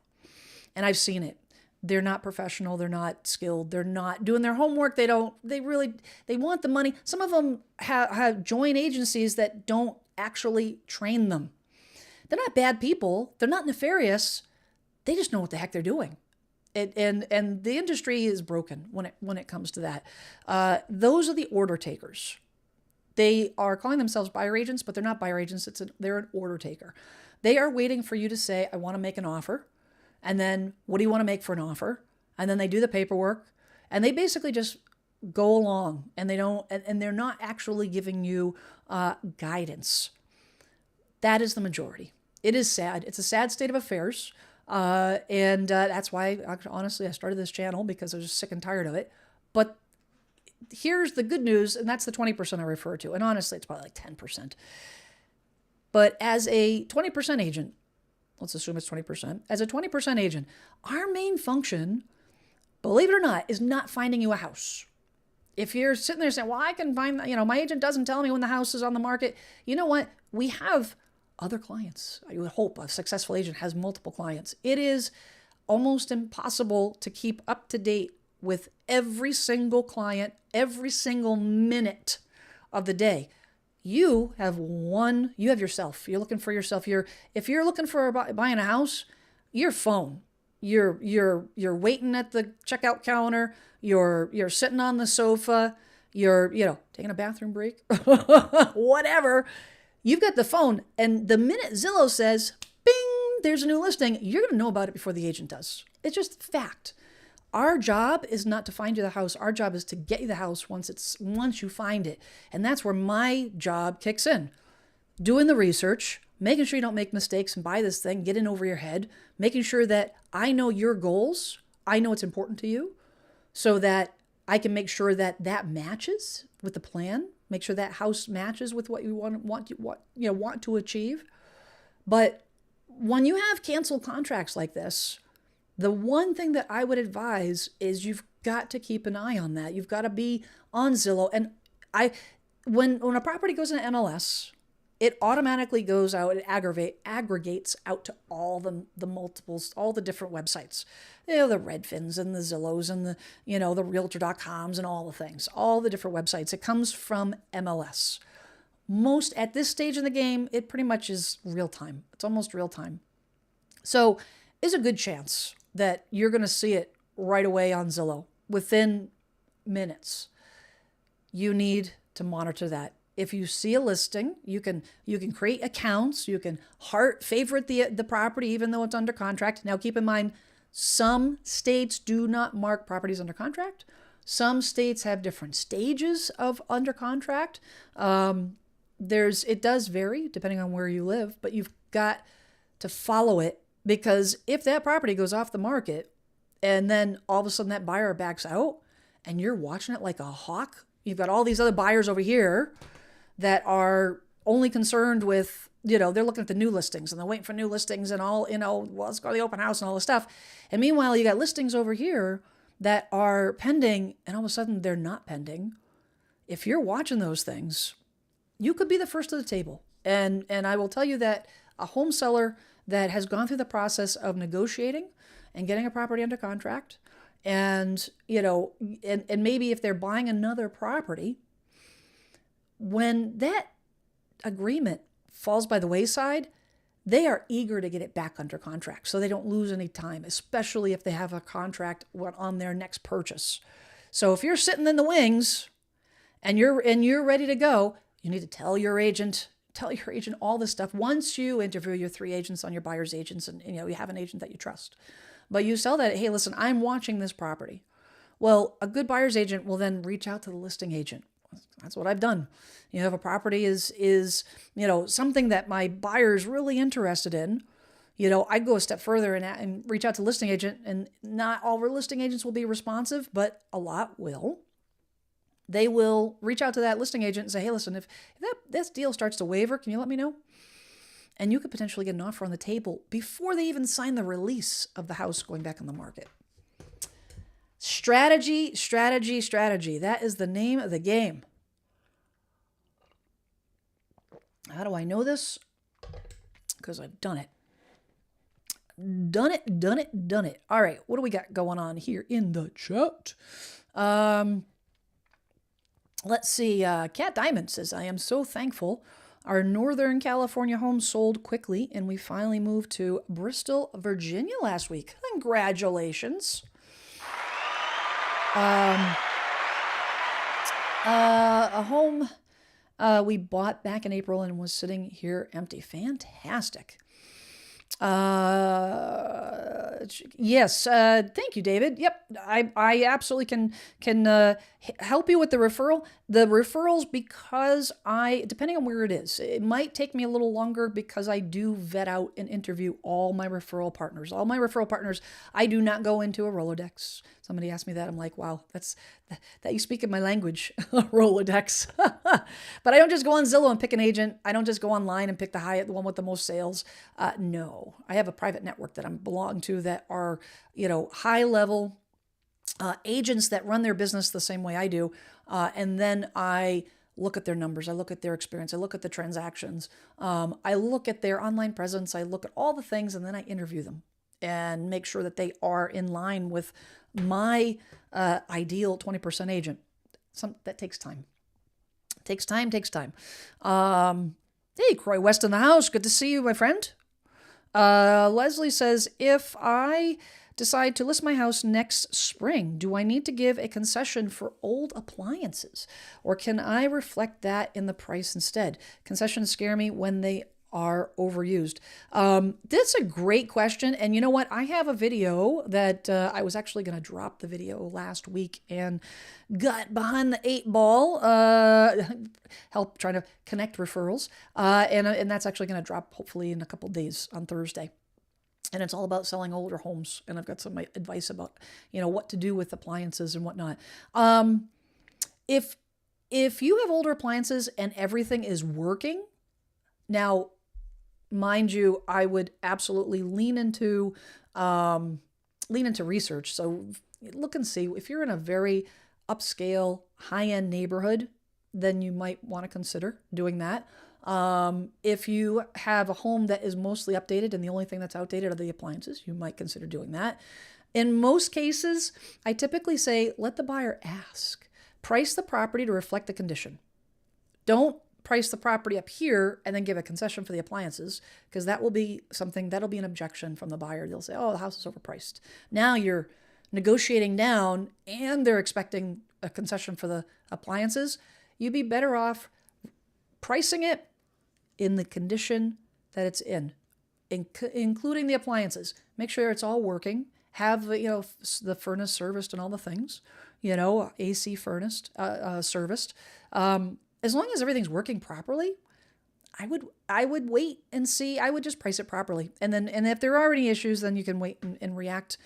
And I've seen it. They're not professional. They're not skilled. They're not doing their homework. They want the money. Some of them have joined agencies that don't actually train them. They're not bad people. They're not nefarious. They just know what the heck they're doing. And the industry is broken when it comes to that. Those are the order takers. They are calling themselves buyer agents, but they're not buyer agents. They're an order taker. They are waiting for you to say, I want to make an offer. And then, what do you want to make for an offer? And then they do the paperwork, and they basically just go along, and they're not actually giving you guidance. That is the majority. It is sad. It's a sad state of affairs. And that's why, honestly, I started this channel, because I was just sick and tired of it. But here's the good news, and that's the 20% I refer to. And honestly, it's probably like 10%. But as a 20% agent, let's assume it's 20%. As a 20% agent, our main function, believe it or not, is not finding you a house. If you're sitting there saying, well, I can find, my agent doesn't tell me when the house is on the market. You know what? We have other clients. I would hope a successful agent has multiple clients. It is almost impossible to keep up to date with every single client, every single minute of the day. You have yourself. You're looking for yourself. If you're looking for buying a house, your phone. You're waiting at the checkout counter. You're sitting on the sofa. You're taking a bathroom break, whatever. You've got the phone, and the minute Zillow says, "Bing," there's a new listing, you're going to know about it before the agent does. It's just fact. Our job is not to find you the house. Our job is to get you the house once you find it. And that's where my job kicks in. Doing the research, making sure you don't make mistakes and buy this thing, get in over your head, making sure that I know your goals, I know what's important to you, so that I can make sure that matches with the plan, make sure that house matches with what you want to achieve. But when you have canceled contracts like this, the one thing that I would advise is you've got to keep an eye on that. You've got to be on Zillow. And when a property goes into MLS, it automatically goes out and aggregates out to all the multiples, all the different websites. The Redfins and the Zillows and the Realtor.coms and all the things, all the different websites. It comes from MLS. Most at this stage in the game, it pretty much is real time. It's almost real time. So there's a good chance that you're going to see it right away on Zillow within minutes. You need to monitor that. If you see a listing, you can create accounts. You can favorite the property even though it's under contract. Now keep in mind, some states do not mark properties under contract. Some states have different stages of under contract. It does vary depending on where you live, but you've got to follow it. Because if that property goes off the market And then all of a sudden that buyer backs out and you're watching it like a hawk. You've got all these other buyers over here that are only concerned with, they're looking at the new listings and they're waiting for new listings and all, well, let's go to the open house and all this stuff. And meanwhile, you got listings over here that are pending and all of a sudden they're not pending. If you're watching those things, you could be the first to the table. And I will tell you that a home seller that has gone through the process of negotiating and getting a property under contract and, and maybe if they're buying another property, when that agreement falls by the wayside, they are eager to get it back under contract so they don't lose any time, especially if they have a contract on their next purchase. So if you're sitting in the wings and you're ready to go, you need to tell your agent all this stuff. Once you interview your 3 agents on your buyer's agents and you have an agent that you trust. But you tell that, hey, listen, I'm watching this property. Well, a good buyer's agent will then reach out to the listing agent. That's what I've done. If a property is something that my buyer's really interested in, I'd go a step further and reach out to the listing agent, and not all listing agents will be responsive, but a lot will. They will reach out to that listing agent and say, hey, listen, if this deal starts to waver, can you let me know? And you could potentially get an offer on the table before they even sign the release of the house going back on the market. Strategy, strategy, strategy. That is the name of the game. How do I know this? Because I've done it. Done it. All right, what do we got going on here in the chat? Let's see. Cat Diamond says, I am so thankful our Northern California home sold quickly and we finally moved to Bristol, Virginia last week. Congratulations. A home we bought back in April and was sitting here empty. Fantastic. Yes. Thank you, David. Yep. I absolutely can help you with the referral. The referrals, because depending on where it is, it might take me a little longer because I do vet out and interview all my referral partners. All my referral partners, I do not go into a Rolodex. Somebody asked me that. I'm like, wow, that you speak in my language, Rolodex. But I don't just go on Zillow and pick an agent. I don't just go online and pick the one with the most sales. No, I have a private network that I belong to that are, high level agents that run their business the same way I do. And then I look at their numbers. I look at their experience. I look at the transactions. I look at their online presence. I look at all the things, and then I interview them and make sure that they are in line with my ideal 20% agent. That takes time. Takes time. Hey, Croy West in the house. Good to see you, my friend. Leslie says, if I decide to list my house next spring, do I need to give a concession for old appliances? Or can I reflect that in the price instead? Concessions scare me when they are overused. That's a great question. And you know what? I have a video that I was actually going to drop the video last week and got behind the 8 ball, help trying to connect referrals. And that's actually going to drop hopefully in a couple days on Thursday. And it's all about selling older homes. And I've got some advice about, what to do with appliances and whatnot. If you have older appliances and everything is working, now, mind you, I would absolutely lean into research. So look and see if you're in a very upscale, high-end neighborhood, then you might want to consider doing that. If you have a home that is mostly updated and the only thing that's outdated are the appliances, you might consider doing that. In most cases, I typically say, let the buyer ask. Price the property to reflect the condition. Don't price the property up here and then give a concession for the appliances, because that'll be an objection from the buyer. They'll say, oh, the house is overpriced. Now you're negotiating down and they're expecting a concession for the appliances. You'd be better off pricing it in the condition that it's in, including the appliances. Make sure it's all working. Have the furnace serviced and all the things, AC furnace serviced. As long as everything's working properly, I would wait and see. I would just price it properly, and if there are any issues, then you can wait and react,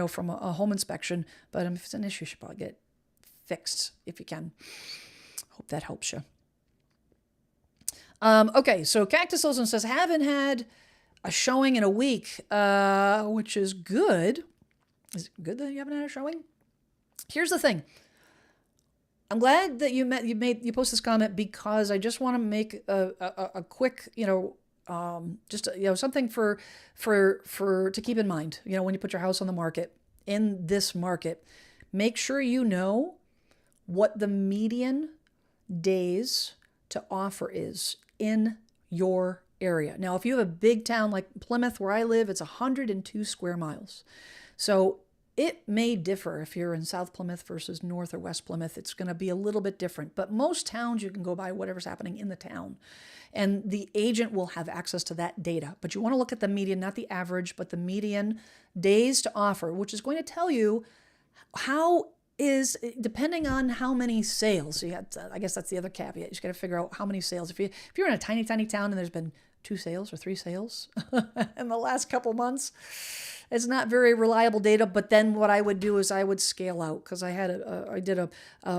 from a home inspection. But if it's an issue, you should probably get it fixed if you can. Hope that helps you. Okay, so Cactus Olsen says, haven't had a showing in a week, which is good. Is it good that you haven't had a showing? Here's the thing. I'm glad that you post this comment, because I just want to make a quick, something for to keep in mind. When you put your house on the market in this market, make sure you know what the median days to offer is in your area. Now, if you have a big town like Plymouth, where I live, it's 102 square miles. So it may differ if you're in South Plymouth versus North or West Plymouth. It's going to be a little bit different. But most towns, you can go by whatever's happening in the town. And the agent will have access to that data. But you want to look at the median, not the average, but the median days to offer, which is going to tell you depending on how many sales. I guess that's the other caveat. You just got to figure out how many sales. If you're in a tiny, tiny town and there's been 2 sales or 3 sales in the last couple months, it's not very reliable data. But then what I would do is I would scale out, because I did a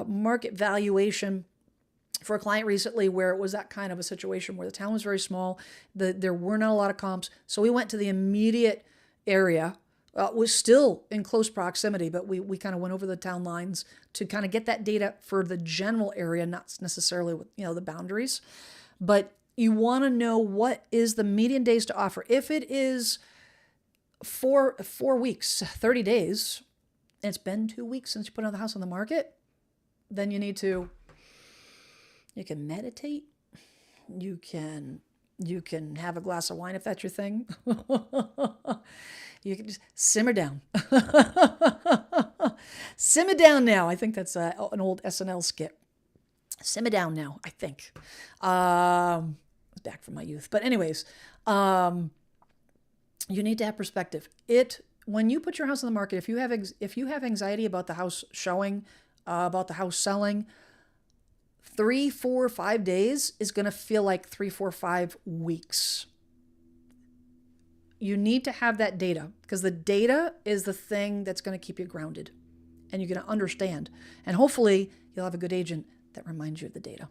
market valuation for a client recently where it was that kind of a situation where the town was very small. There were not a lot of comps. So we went to the immediate area. Was still in close proximity, but we kind of went over the town lines to kind of get that data for the general area, not necessarily with, the boundaries. But you want to know what is the median days to offer. If it is 4 weeks, 30 days, and it's been 2 weeks since you put the house on the market, then you can meditate. You can have a glass of wine if that's your thing. You can just simmer down. Simmer down now. I think that's an old SNL skit. Simmer down now, I think. It's back from my youth. But anyways, you need to have perspective. When you put your house on the market, if you have anxiety about the house showing, about the house selling, 3, 4, 5 days is going to feel like 3, 4, 5 weeks. You need to have that data, because the data is the thing that's going to keep you grounded, and you're going to understand. And hopefully you'll have a good agent that reminds you of the data.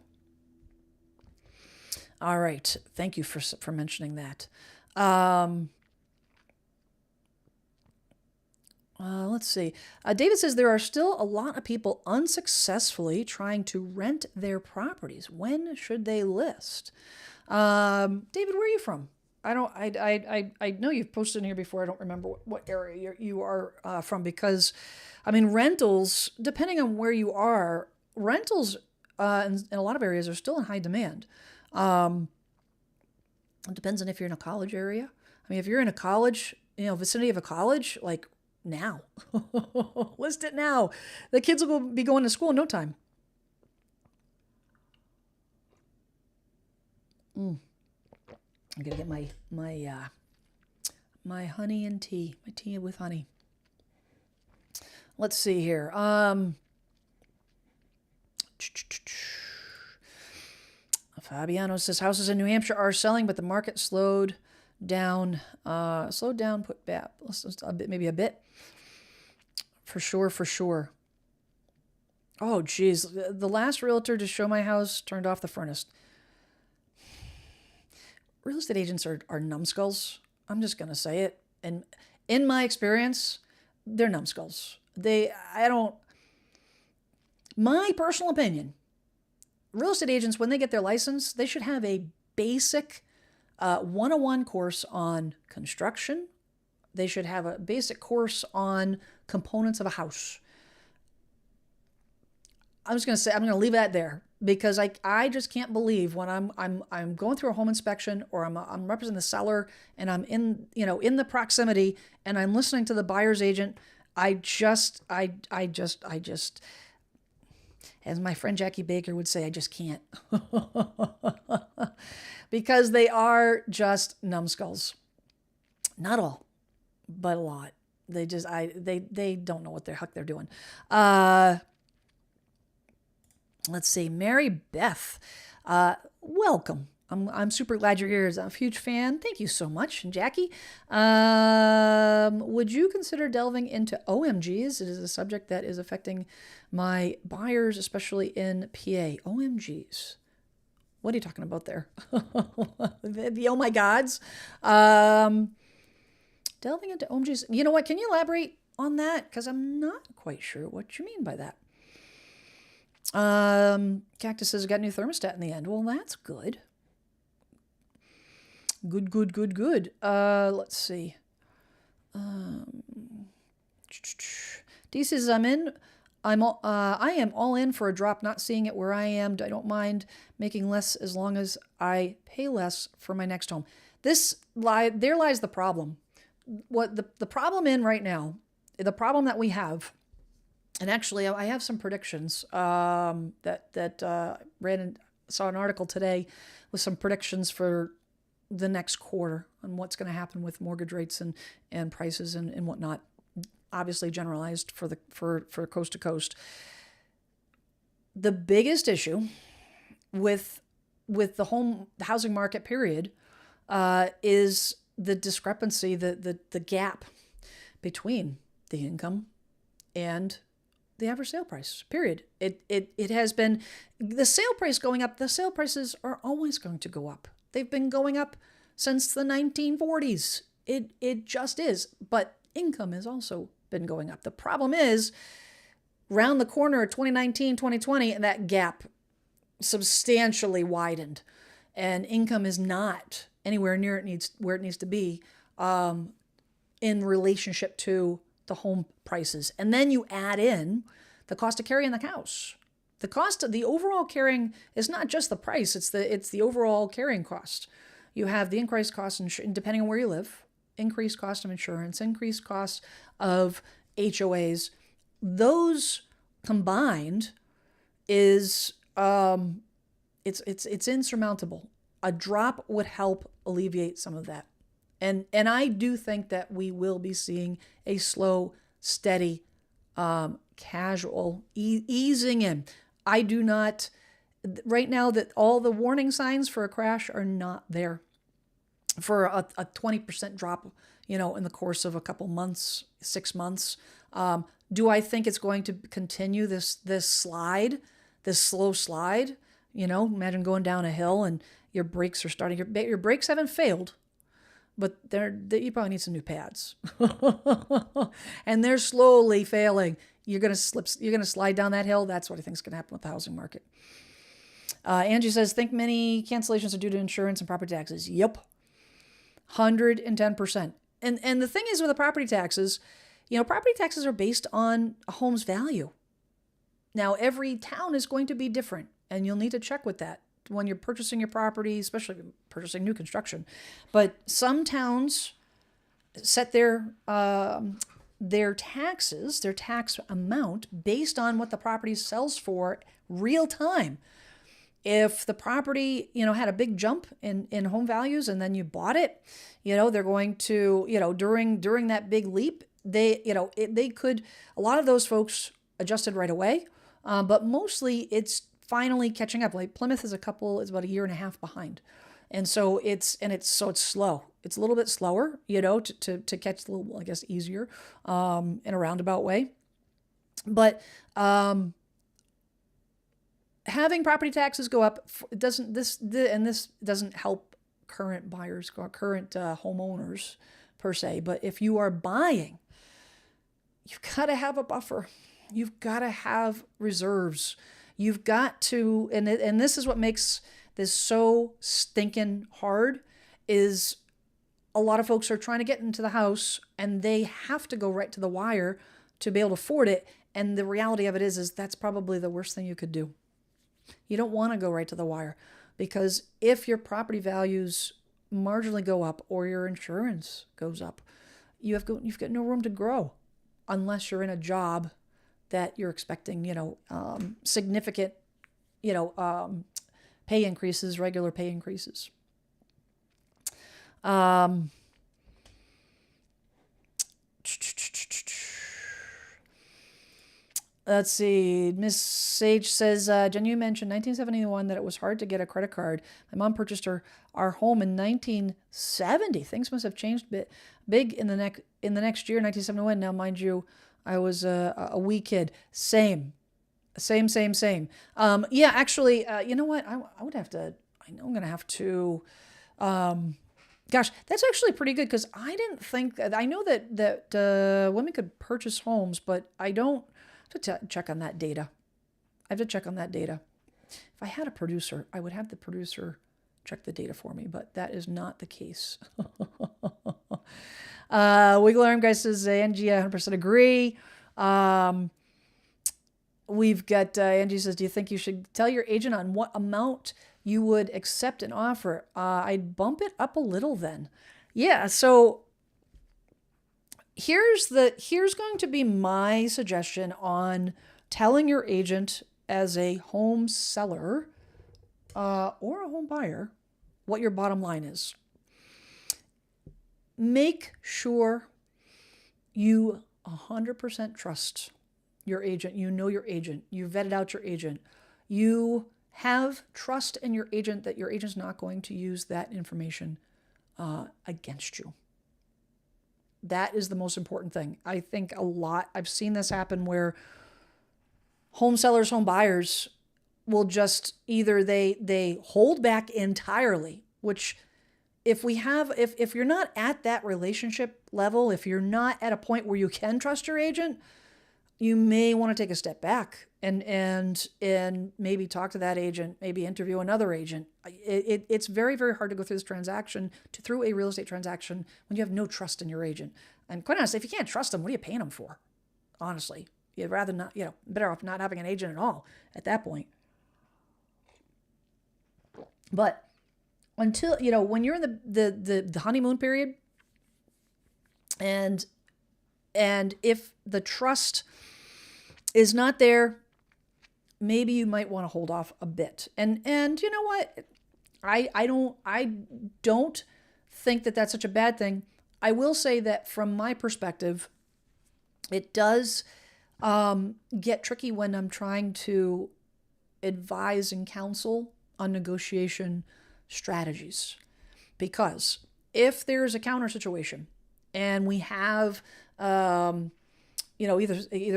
All right. Thank you for mentioning that. Let's see. David says there are still a lot of people unsuccessfully trying to rent their properties. When should they list? David, where are you from? I know you've posted in here before. I don't remember what area you are from, because, rentals, depending on where you are, rentals in a lot of areas are still in high demand. It depends on if you're in a college area. If you're in a college, vicinity of a college, like now, list it now. The kids will be going to school in no time. I gotta get my honey and tea, my tea with honey. Let's see here. Fabiano says houses in New Hampshire are selling, but the market slowed down. Put back maybe a bit. For sure. Oh, geez. The last realtor to show my house turned off the furnace. Real estate agents are numbskulls. I'm just going to say it. And in my experience, they're numbskulls. My personal opinion, real estate agents, when they get their license, they should have a basic 101 course on construction. They should have a basic course on components of a house. I'm going to leave that there, because I just can't believe when I'm going through a home inspection, or I'm representing the seller, and I'm in the proximity, and I'm listening to the buyer's agent. I just, as my friend Jackie Baker would say, I just can't, because they are just numbskulls. Not all, but a lot. They just, they don't know what the heck they're doing. Let's see, Mary Beth, welcome. I'm super glad you're here. I'm a huge fan. Thank you so much. And Jackie, would you consider delving into OMGs? It is a subject that is affecting my buyers, especially in PA. OMGs. What are you talking about there? the oh my gods. Delving into OMGs. You know what? Can you elaborate on that? Because I'm not quite sure what you mean by that. Cactus says, got a new thermostat in the end. Well, that's good. Good. Let's see. D says, I am all in for a drop, not seeing it where I am. I don't mind making less as long as I pay less for my next home. There lies the problem. What the problem in right now, the problem that we have, and actually I have some predictions that read and saw an article today with some predictions for the next quarter on what's going to happen with mortgage rates and prices and whatnot. Obviously generalized for coast to coast. The biggest issue with the housing market period is the discrepancy, the gap between the income and the average sale price, period. It has been the sale price going up. The sale prices are always going to go up. They've been going up since the 1940s. It just is. But income has also been going up. The problem is, round the corner of 2019, 2020, and that gap substantially widened. And income is not anywhere near where it needs to be in relationship to the home prices. And then you add in the cost of carrying the house. The cost of the overall carrying is not just the price, it's the overall carrying cost. You have the increased cost, depending on where you live, increased cost of insurance, increased cost of HOAs. Those combined is it's insurmountable. A drop would help alleviate some of that. And I do think that we will be seeing a slow, steady, casual easing in. I do not, right now, that all the warning signs for a crash are not there. For a 20% drop, in the course of a couple months, 6 months. Do I think it's going to continue this slide, this slow slide? Imagine going down a hill and your brakes are starting. Your brakes haven't failed, but you probably need some new pads, and they're slowly failing. You're gonna slip. You're gonna slide down that hill. That's what I think is gonna happen with the housing market. Angie says, think many cancellations are due to insurance and property taxes. Yep. 110%. And the thing is with the property taxes, property taxes are based on a home's value. Now, every town is going to be different, and you'll need to check with that when you're purchasing your property, especially purchasing new construction. But some towns set their taxes, their tax amount, based on what the property sells for real time. If the property, had a big jump in home values and then you bought it, they're going to, during that big leap, they could, a lot of those folks adjusted right away. But mostly it's finally catching up. Like Plymouth is about a year and a half behind. And so it's slow. It's a little bit slower, to catch a little, I guess, easier, in a roundabout way. But, having property taxes go up this doesn't help current buyers or current homeowners per se. But if you are buying, you've got to have a buffer. You've got to have reserves. You've got to, and this is what makes this so stinking hard, is a lot of folks are trying to get into the house and they have to go right to the wire to be able to afford it. And the reality of it is that's probably the worst thing you could do. You don't want to go right to the wire, because if your property values marginally go up or your insurance goes up, you've got no room to grow unless you're in a job that you're expecting, significant, pay increases, regular pay increases. Let's see. Miss Sage says, Jen, you mentioned 1971 that it was hard to get a credit card. My mom purchased our home in 1970. Things must have changed big in the next year, 1971. Now, mind you, I was a wee kid. Same. Yeah, actually, you know what? I would have to. I know I'm gonna have to. Gosh, that's actually pretty good because I didn't think. I know that women could purchase homes, but I don't. To check on that data. I have to check on that data. If I had a producer, I would have the producer check the data for me, but that is not the case. Wiggle Arm Guy says, Angie, 100% agree. We've got, Angie says, do you think you should tell your agent on what amount you would accept an offer? I'd bump it up a little then. Yeah, so here's going to be my suggestion on telling your agent as a home seller or a home buyer what your bottom line is. Make sure you 100% trust your agent. You know your agent. You vetted out your agent. You have trust in your agent that your agent's not going to use that information against you. That is the most important thing. I think I've seen this happen where home sellers, home buyers will just either they hold back entirely, which if you're not at that relationship level, if you're not at a point where you can trust your agent, you may want to take a step back and maybe talk to that agent, maybe interview another agent. It's very, very hard to go through this transaction, through a real estate transaction, when you have no trust in your agent. And quite honestly, if you can't trust them, what are you paying them for? Honestly, you'd rather not, better off not having an agent at all at that point. But until, when you're in the honeymoon period, and if the trust is not there, maybe you might want to hold off a bit. And you know what? I don't think that that's such a bad thing. I will say that from my perspective, it does get tricky when I'm trying to advise and counsel on negotiation strategies. Because if there's a counter situation and we have, either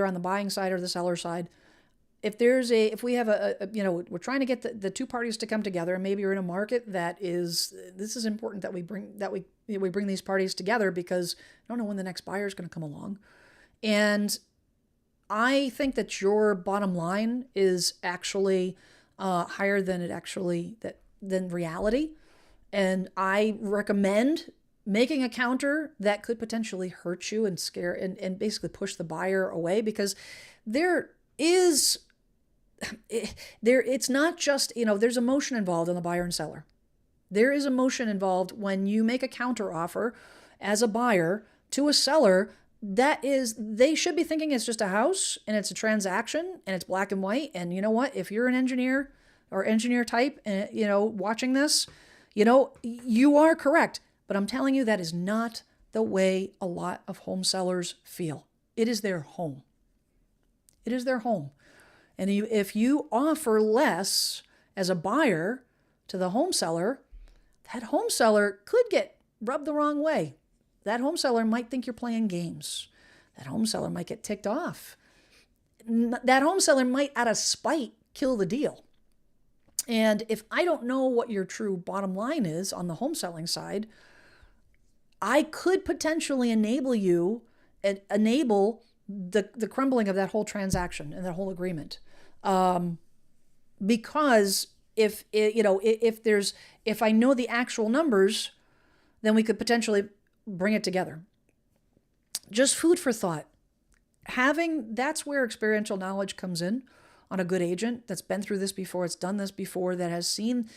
on the buying side or the seller side, if we have we're trying to get the two parties to come together, and maybe you're in a market this is important that we bring these parties together because I don't know when the next buyer is going to come along. And I think that your bottom line is actually higher than than reality. And I recommend making a counter that could potentially hurt you and scare and basically push the buyer away, because it's not just, there's emotion involved in the buyer and seller. There is emotion involved when you make a counter offer as a buyer to a seller. They should be thinking it's just a house and it's a transaction and it's black and white. And you know what? If you're an engineer or engineer type, watching this, you are correct. But I'm telling you, that is not the way a lot of home sellers feel. It is their home. It is their home. And if you offer less as a buyer to the home seller, that home seller could get rubbed the wrong way. That home seller might think you're playing games. That home seller might get ticked off. That home seller might, out of spite, kill the deal. And if I don't know what your true bottom line is on the home selling side, I could potentially enable the crumbling of that whole transaction and that whole agreement. Because if I know the actual numbers, then we could potentially bring it together. Just food for thought. That's where experiential knowledge comes in on a good agent that's been through this before, it's done this before, that has seen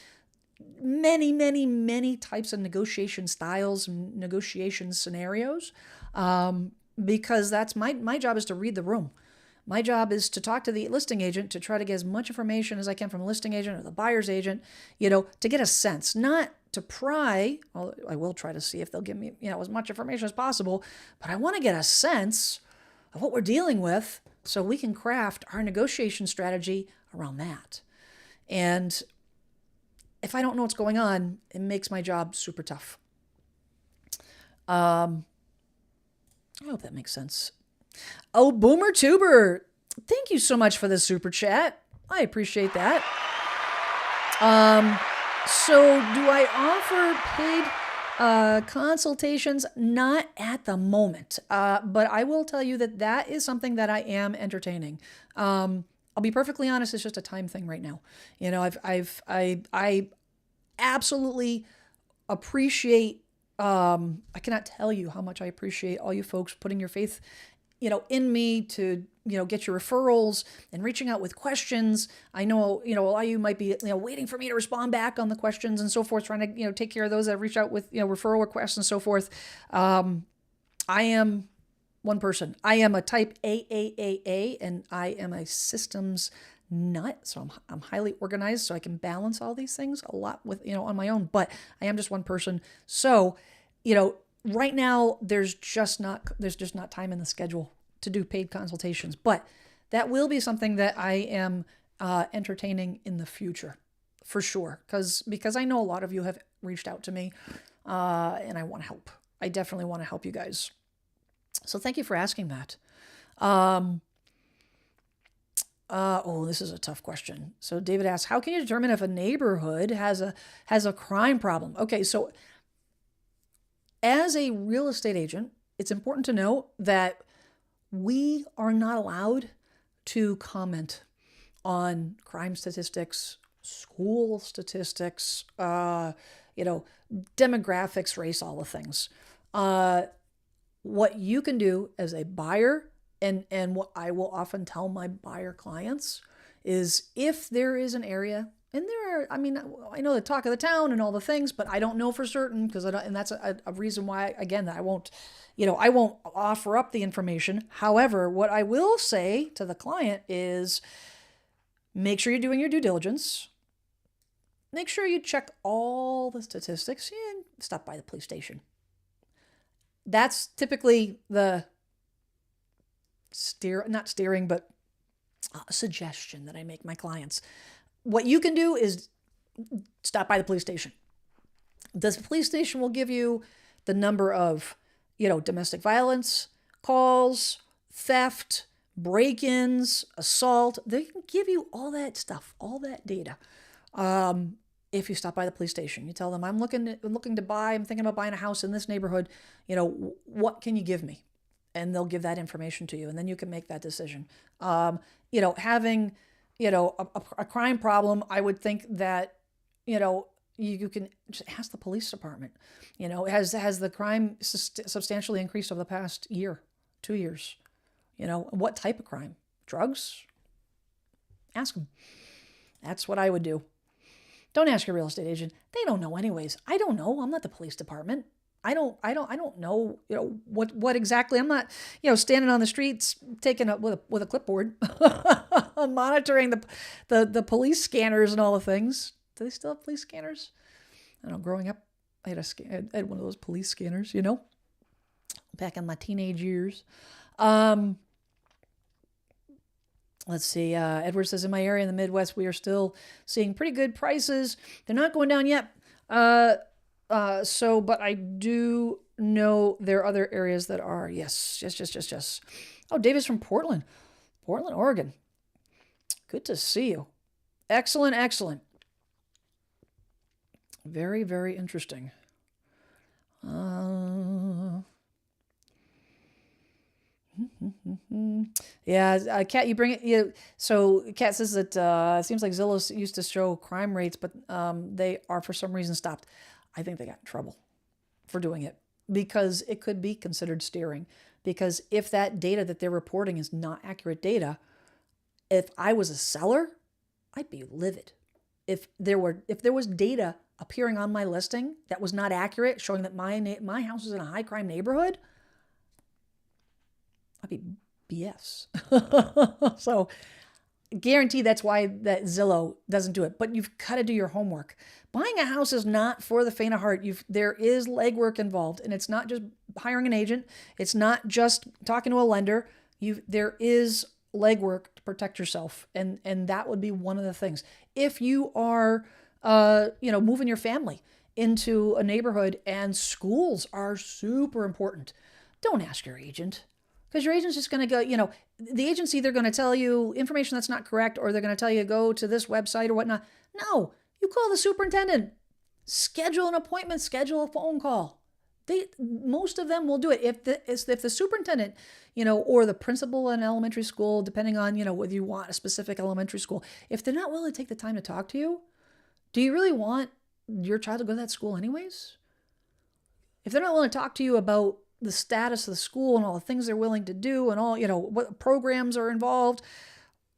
many, many, many types of negotiation styles and negotiation scenarios. Because that's my job is to read the room. My job is to talk to the listing agent to try to get as much information as I can from the listing agent or the buyer's agent, to get a sense, not to pry. I will try to see if they'll give me, as much information as possible, but I want to get a sense of what we're dealing with So we can craft our negotiation strategy around that. And if I don't know what's going on, it makes my job super tough. I hope that makes sense. Oh, Boomer Tuber, thank you so much for the super chat. I appreciate that. So do I offer paid consultations? Not at the moment, but I will tell you that is something that I am entertaining. I'll be perfectly honest; it's just a time thing right now. You know, I absolutely appreciate. I cannot tell you how much I appreciate all you folks putting your faith, in me to, get your referrals and reaching out with questions. I know, a lot of you might be, waiting for me to respond back on the questions and so forth, trying to, take care of those that reach out with, referral requests and so forth. I am one person. I am a type AAAA, and I am a systems nut. So I'm highly organized, so I can balance all these things a lot with, on my own, but I am just one person. So, right now there's just not time in the schedule to do paid consultations, but that will be something that I am entertaining in the future for sure. Because I know a lot of you have reached out to me, and I want to help. I definitely want to help you guys. So thank you for asking that. This is a tough question. So David asks, how can you determine if a neighborhood has a crime problem? Okay, so as a real estate agent, it's important to know that we are not allowed to comment on crime statistics, school statistics, demographics, race, all the things. What you can do as a buyer, and what I will often tell my buyer clients, is if there is an area, and I know the talk of the town and all the things, but I don't know for certain, and that's a reason why, again, that I won't offer up the information. However, what I will say to the client is, make sure you're doing your due diligence. Make sure you check all the statistics and stop by the police station. That's typically the suggestion that I make my clients. What you can do is stop by the police station. The police station will give you the number of, domestic violence calls, theft, break-ins, assault. They can give you all that stuff, all that data. If you stop by the police station, you tell them, I'm thinking about buying a house in this neighborhood. What can you give me? And they'll give that information to you, and then you can make that decision. Having, a crime problem, I would think that, you can just ask the police department. Has the crime substantially increased over the past year, 2 years? What type of crime? Drugs? Ask them. That's what I would do. Don't ask your real estate agent. They don't know anyways. I don't know. I'm not the police department. I don't know, what exactly. I'm not, standing on the streets taking up with a clipboard, monitoring the police scanners and all the things. Do they still have police scanners? I don't know. Growing up, I had one of those police scanners, back in my teenage years. Let's see. Edward says, in my area in the Midwest, we are still seeing pretty good prices. They're not going down yet. But I do know there are other areas that are. Yes. Oh, David's from Portland, Oregon. Good to see you. Excellent. Very, very interesting. Yeah, Kat, you bring it. So Kat says that it seems like Zillow used to show crime rates, but they are for some reason stopped. I think they got in trouble for doing it because it could be considered steering. Because if that data that they're reporting is not accurate data, if I was a seller, I'd be livid. If there was data appearing on my listing that was not accurate, showing that my house is in a high crime neighborhood, I'd be BS. So guarantee that's why that Zillow doesn't do it. But you've got to do your homework. Buying a house is not for the faint of heart. There is legwork involved, and it's not just hiring an agent. It's not just talking to a lender. There is legwork to protect yourself. And that would be one of the things. If you are, moving your family into a neighborhood and schools are super important, don't ask your agent, because your agent's just going to go, the agent's either going to tell you information that's not correct, or they're going to tell you go to this website or whatnot. No, you call the superintendent, schedule an appointment, schedule a phone call. Most of them will do it. If the superintendent, or the principal in elementary school, depending on, whether you want a specific elementary school, if they're not willing to take the time to talk to you, do you really want your child to go to that school anyways? If they're not willing to talk to you about the status of the school and all the things they're willing to do and all, what programs are involved,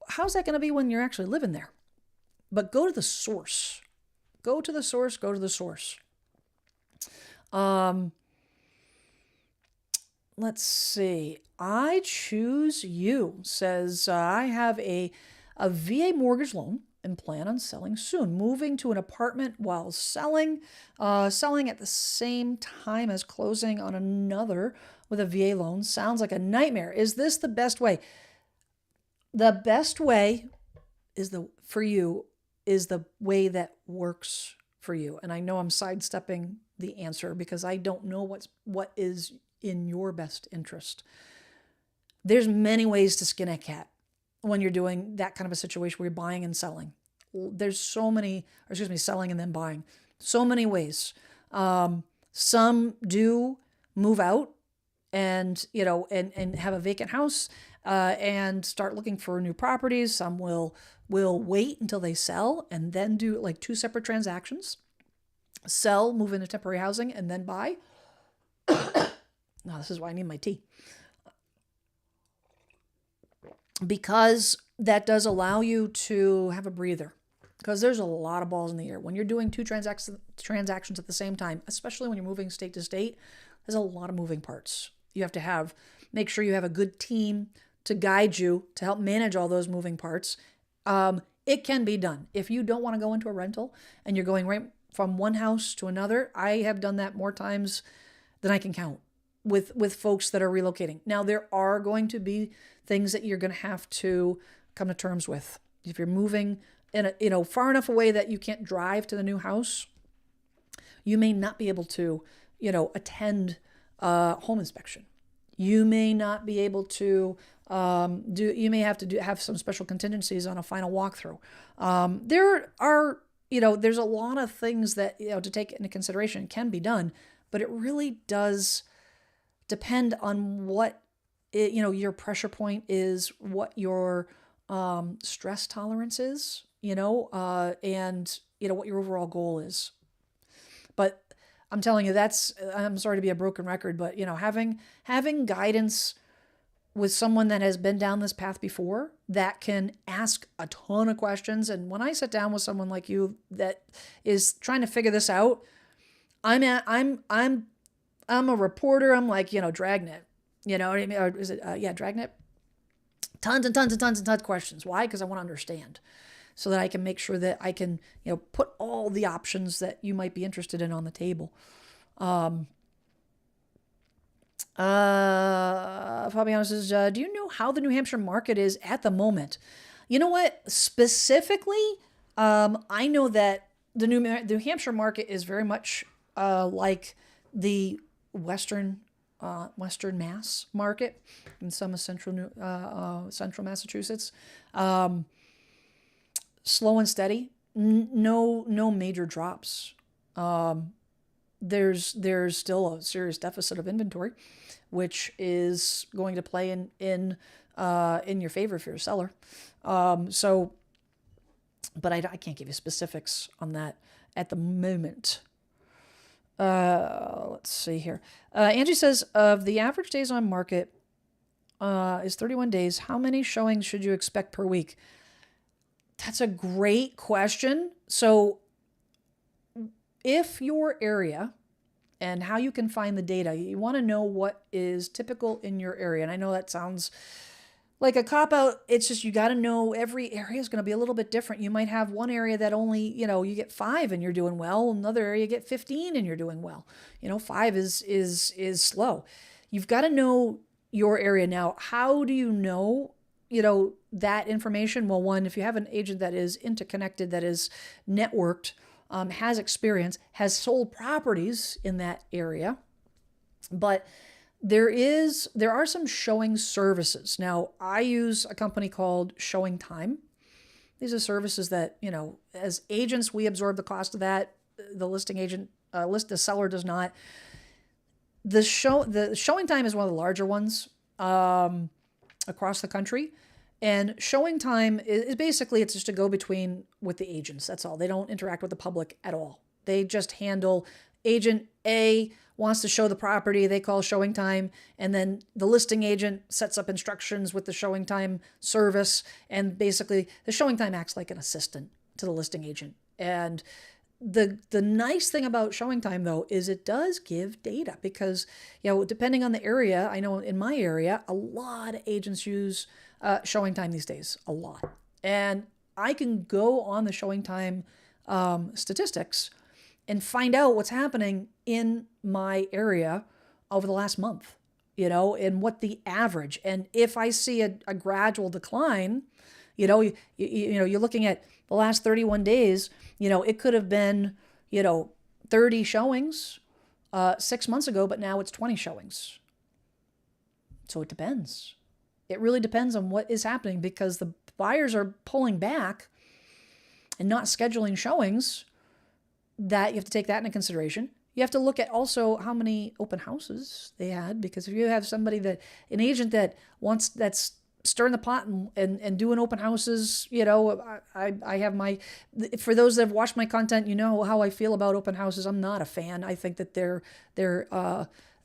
how's that going to be when you're actually living there? But go to the source. Go to the source. Go to the source. Let's see. I choose you says, I have a VA mortgage loan and plan on selling soon. Moving to an apartment while selling at the same time as closing on another with a VA loan sounds like a nightmare. Is this the best way? The best way for you is the way that works for you. And I know I'm sidestepping the answer because I don't know what is in your best interest. There's many ways to skin a cat when you're doing that kind of a situation where you're buying and selling. There's selling and then buying. So many ways. Some do move out and have a vacant house and start looking for new properties. Some will wait until they sell and then do like 2 separate transactions. Sell, move into temporary housing, and then buy. Now, this is why I need my tea. Because that does allow you to have a breather. Because there's a lot of balls in the air. When you're doing 2 transactions at the same time, especially when you're moving state to state, there's a lot of moving parts. You have to make sure you have a good team to guide you, to help manage all those moving parts. It can be done. If you don't want to go into a rental and you're going right from one house to another, I have done that more times than I can count with folks that are relocating. Now, there are going to be things that you're going to have to come to terms with. If you're moving far enough away that you can't drive to the new house, you may not be able to, attend home inspection. You may not be able to you may have to have some special contingencies on a final walkthrough. There's a lot of things that, to take into consideration can be done, but it really does depend on what, your pressure point is, what your stress tolerance is, and, what your overall goal is. But I'm telling you, I'm sorry to be a broken record, but, having guidance with someone that has been down this path before, that can ask a ton of questions. And when I sit down with someone like you that is trying to figure this out, I'm a reporter. I'm like, Dragnet, or is it, Dragnet? Tons and tons and tons and tons of questions. Why? Because I want to understand so that I can make sure that I can, put all the options that you might be interested in on the table. Fabiano says, do you know how the New Hampshire market is at the moment? You know what? Specifically, I know that the New Hampshire market is very much like the Western Mass market in some of central Massachusetts. Slow and steady. No major drops. There's still a serious deficit of inventory, which is going to play in your favor if you're a seller. But I can't give you specifics on that at the moment. Let's see here. Angie says, of the average days on market is 31 days. How many showings should you expect per week? That's a great question. So if your area and how you can find the data, you want to know what is typical in your area. And I know that sounds like a cop-out. It's just you got to know every area is going to be a little bit different. You might have one area that only, you get 5 and you're doing well. Another area you get 15 and you're doing well. 5 is slow. You've got to know your area. Now, how do you know that information? Well, one, if you have an agent that is interconnected, that is networked, has experience, has sold properties in that area. But there are some showing services. Now, I use a company called Showing Time. These are services that, as agents, we absorb the cost of that. The listing agent, the seller does not. The Showing Time is one of the larger ones across the country. And Showing Time is basically, it's just a go-between with the agents. That's all. They don't interact with the public at all. They just handle agent A wants to show the property. They call Showing Time. And then the listing agent sets up instructions with the Showing Time service. And basically, the Showing Time acts like an assistant to the listing agent. And the nice thing about Showing Time, though, is it does give data because, depending on the area, I know in my area, a lot of agents use Showing Time these days, a lot. And I can go on the Showing Time statistics and find out what's happening in my area over the last month, and what the average. And if I see a gradual decline, you're looking at the last 31 days, it could have been, 30 showings 6 months ago, but now it's 20 showings. So it depends. It really depends on what is happening because the buyers are pulling back and not scheduling showings. That you have to take that into consideration. You have to look at also how many open houses they had, because if you have an agent that's stirring the pot and doing open houses, I have for those that have watched my content, how I feel about open houses. I'm not a fan. I think that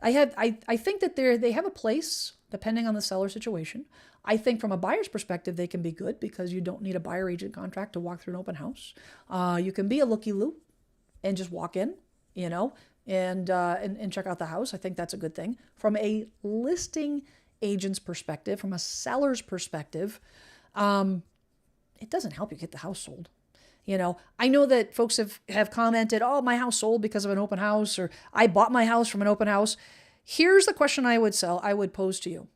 I think that they have a place depending on the seller situation. I think from a buyer's perspective, they can be good because you don't need a buyer agent contract to walk through an open house. You can be a looky-loo and just walk in, and check out the house. I think that's a good thing. From a listing agent's perspective, from a seller's perspective, it doesn't help you get the house sold. I know that folks have commented, oh, my house sold because of an open house, or I bought my house from an open house. Here's the question I would pose to you.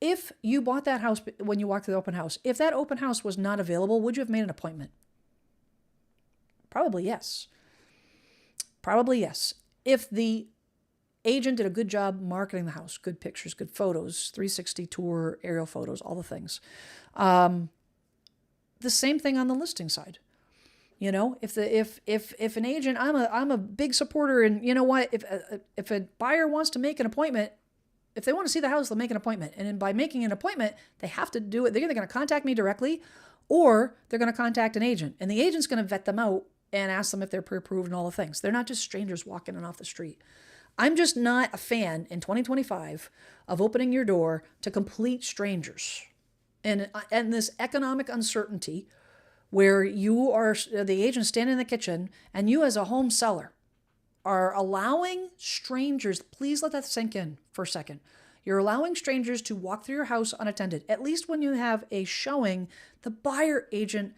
If you bought that house when you walked through the open house, if that open house was not available, would you have made an appointment? Probably yes. If the agent did a good job marketing the house, good pictures, good photos, 360 tour, aerial photos, all the things. The same thing on the listing side. If an agent, I'm a big supporter, and you know what, if a buyer wants to make an appointment, if they want to see the house, they'll make an appointment. And by making an appointment, they have to do it. They're either going to contact me directly or they're going to contact an agent. And the agent's going to vet them out and ask them if they're pre-approved and all the things. They're not just strangers walking in off the street. I'm just not a fan in 2025 of opening your door to complete strangers. And this economic uncertainty where you are the agent standing in the kitchen and you as a home seller are allowing strangers, please let that sink in for a second. You're allowing strangers to walk through your house unattended. At least when you have a showing, the buyer agent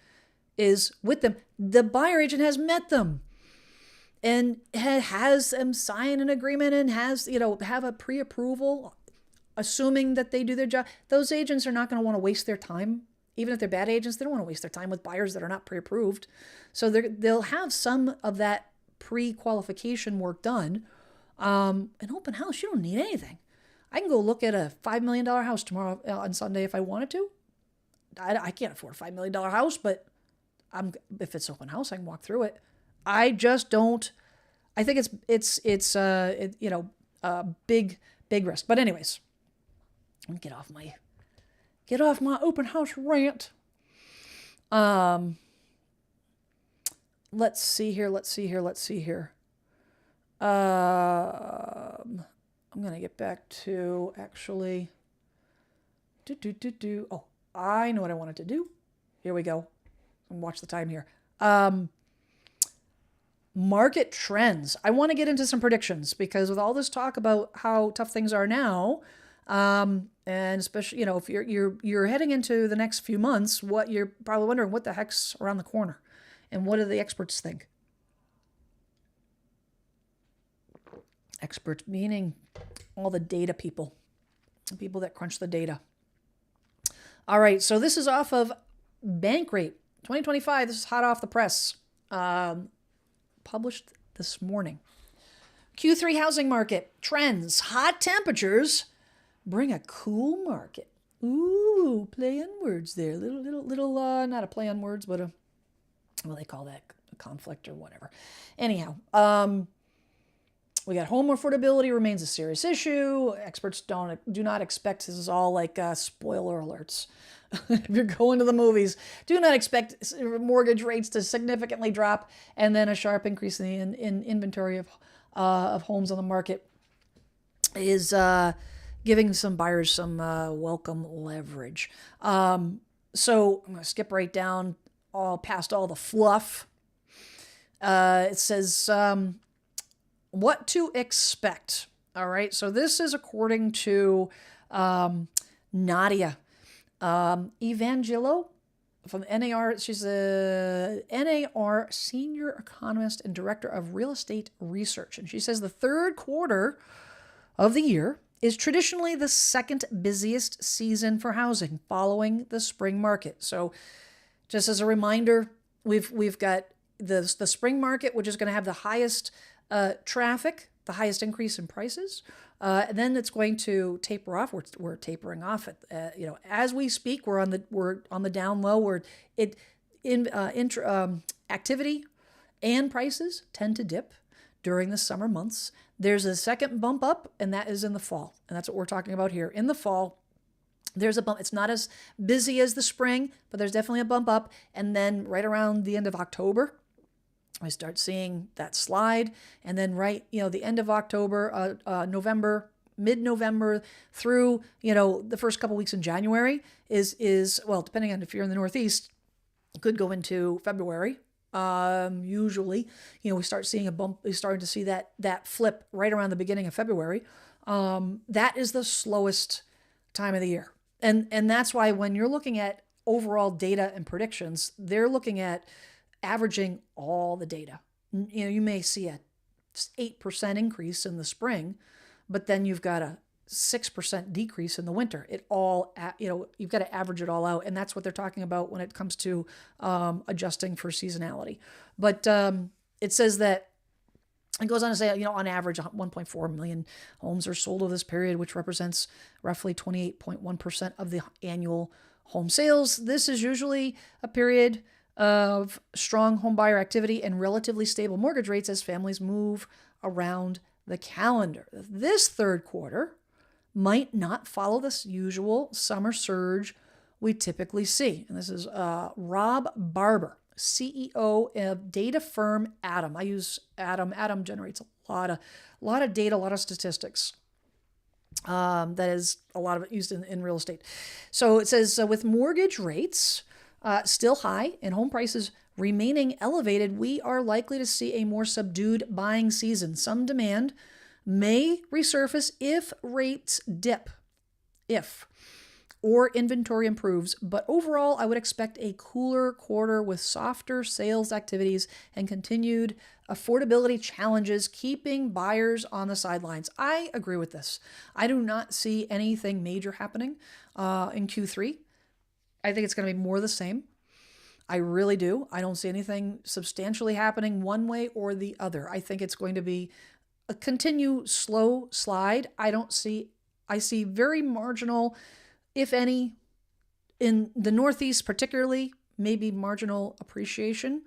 is with them. The buyer agent has met them and has them sign an agreement and has, have a pre-approval, assuming that they do their job. Those agents are not going to want to waste their time. Even if they're bad agents, they don't want to waste their time with buyers that are not pre-approved. So they'll have some of that pre-qualification work done. An open house, you don't need anything. I can go look at a $5 million house tomorrow on Sunday if I wanted to. I can't afford a $5 million house, but if it's open house, I can walk through it. I just don't. I think it's big risk. But anyways, let me get off my open house rant. Let's see here. I'm gonna get back to actually. Oh, I know what I wanted to do. Here we go. Watch the time here. Market trends. I want to get into some predictions because with all this talk about how tough things are now, and especially if you're heading into the next few months, what you're probably wondering what the heck's around the corner, and what do the experts think? Experts meaning all the data people that crunch the data. All right, so this is off of Bankrate 2025. This is hot off the press, published this morning. Q3 housing market trends. Hot temperatures bring a cool market. Ooh, play on words there. Little, not a play on words, but well, they call that a conflict or whatever. Anyhow, we got home affordability remains a serious issue. Experts do not expect, this is all like spoiler alerts. If you're going to the movies, do not expect mortgage rates to significantly drop and then a sharp increase in inventory of homes on the market is giving some buyers some welcome leverage. So I'm going to skip right down past all the fluff. It says what to expect. All right, so this is according to Nadia Evangelo from the NAR. She's a NAR senior economist and director of real estate research. And she says the third quarter of the year is traditionally the second busiest season for housing following the spring market. So just as a reminder, we've got the spring market, which is going to have the highest traffic, the highest increase in prices. And then it's going to taper off. We're tapering off at as we speak. We're on the down low. Where activity and prices tend to dip during the summer months. There's a second bump up, and that is in the fall, and that's what we're talking about here. In the fall, there's a bump. It's not as busy as the spring, but there's definitely a bump up. And then right around the end of October, we start seeing that slide. And then the end of October, November, mid-November through, the first couple weeks in January is well, depending on if you're in the Northeast, could go into February. Usually, we start seeing a bump. We started to see that flip right around the beginning of February. That is the slowest time of the year. And that's why when you're looking at overall data and predictions, they're looking at averaging all the data. You may see a 8% increase in the spring, but then you've got a 6% decrease in the winter. It all, you've got to average it all out. And that's what they're talking about when it comes to adjusting for seasonality. But it says that, it goes on to say, on average, 1.4 million homes are sold over this period, which represents roughly 28.1% of the annual home sales. This is usually a period of strong home buyer activity and relatively stable mortgage rates as families move around the calendar. This third quarter might not follow this usual summer surge we typically see. And this is Rob Barber, CEO of data firm Atom. I use Atom. Atom generates a lot of data, a lot of statistics. That is a lot of it used in real estate. So it says with mortgage rates still high and home prices remaining elevated, we are likely to see a more subdued buying season. Some demand may resurface if rates dip, or inventory improves. But overall, I would expect a cooler quarter with softer sales activities and continued affordability challenges, keeping buyers on the sidelines. I agree with this. I do not see anything major happening in Q3. I think it's going to be more the same. I really do. I don't see anything substantially happening one way or the other. I think it's going to be a continued slow slide. I see very marginal, if any, in the Northeast particularly, maybe marginal appreciation.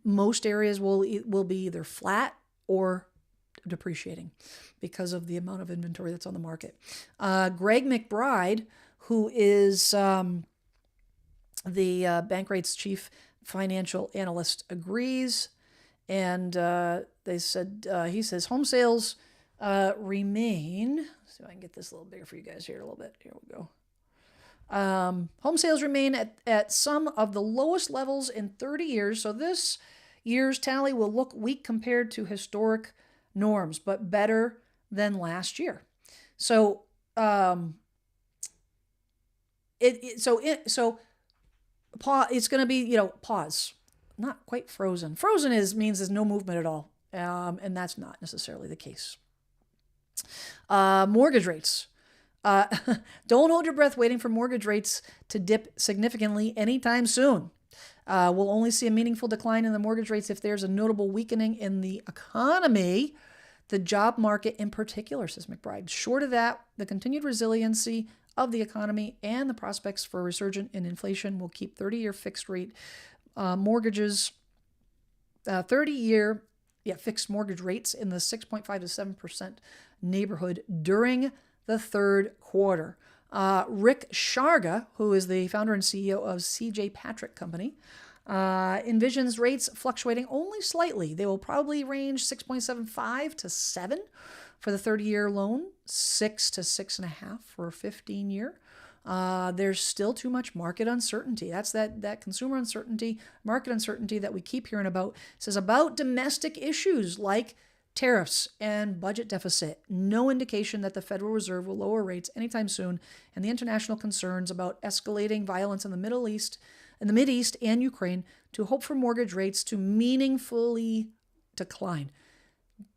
Most areas will be either flat or depreciating because of the amount of inventory that's on the market. Greg McBride, who is the Bankrate's chief financial analyst, agrees. And he says home sales remain. Let's see if I can get this a little bigger for you guys here a little bit. Here we go. Home sales remain at some of the lowest levels in 30 years. So this year's tally will look weak compared to historic norms, but better than last year. So it's going to be, pause. Not quite frozen. Frozen means there's no movement at all. And that's not necessarily the case. Mortgage rates Uh, don't hold your breath waiting for mortgage rates to dip significantly anytime soon. We'll only see a meaningful decline in the mortgage rates if there's a notable weakening in the economy, the job market in particular, says McBride. Short of that, the continued resiliency of the economy and the prospects for a resurgence in inflation will keep 30-year fixed rate mortgages, 30-year fixed mortgage rates in the 6.5 to 7% neighborhood during the third quarter. Rick Sharga, who is the founder and CEO of CJ Patrick Company, envisions rates fluctuating only slightly. They will probably range 6.75 to 7 for the 30-year loan, 6 to 6.5 for a 15-year. There's still too much market uncertainty. That's that consumer uncertainty, market uncertainty that we keep hearing about. It says about domestic issues like tariffs and budget deficit. No indication that the Federal Reserve will lower rates anytime soon, and the international concerns about escalating violence in the Middle East, in the Mideast and Ukraine to hope for mortgage rates to meaningfully decline.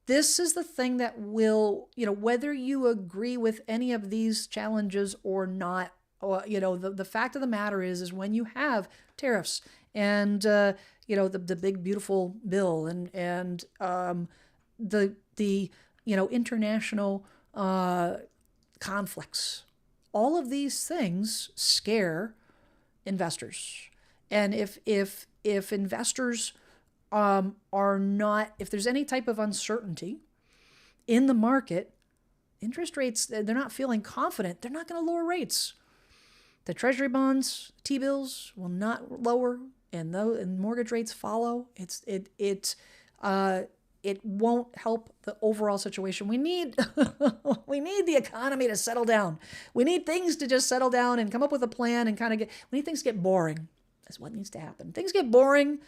This is the thing that will, whether you agree with any of these challenges or not, the fact of the matter is when you have tariffs and, the big, beautiful bill and the international conflicts, all of these things scare investors. And if investors are not, if there's any type of uncertainty in the market, interest rates, they're not feeling confident, they're not going to lower rates. The treasury bonds, T-bills will not lower, and mortgage rates follow. It won't help the overall situation. We need we need the economy to settle down. We need things to just settle down and come up with a plan and we need things to get boring. That's what needs to happen. Things get boring,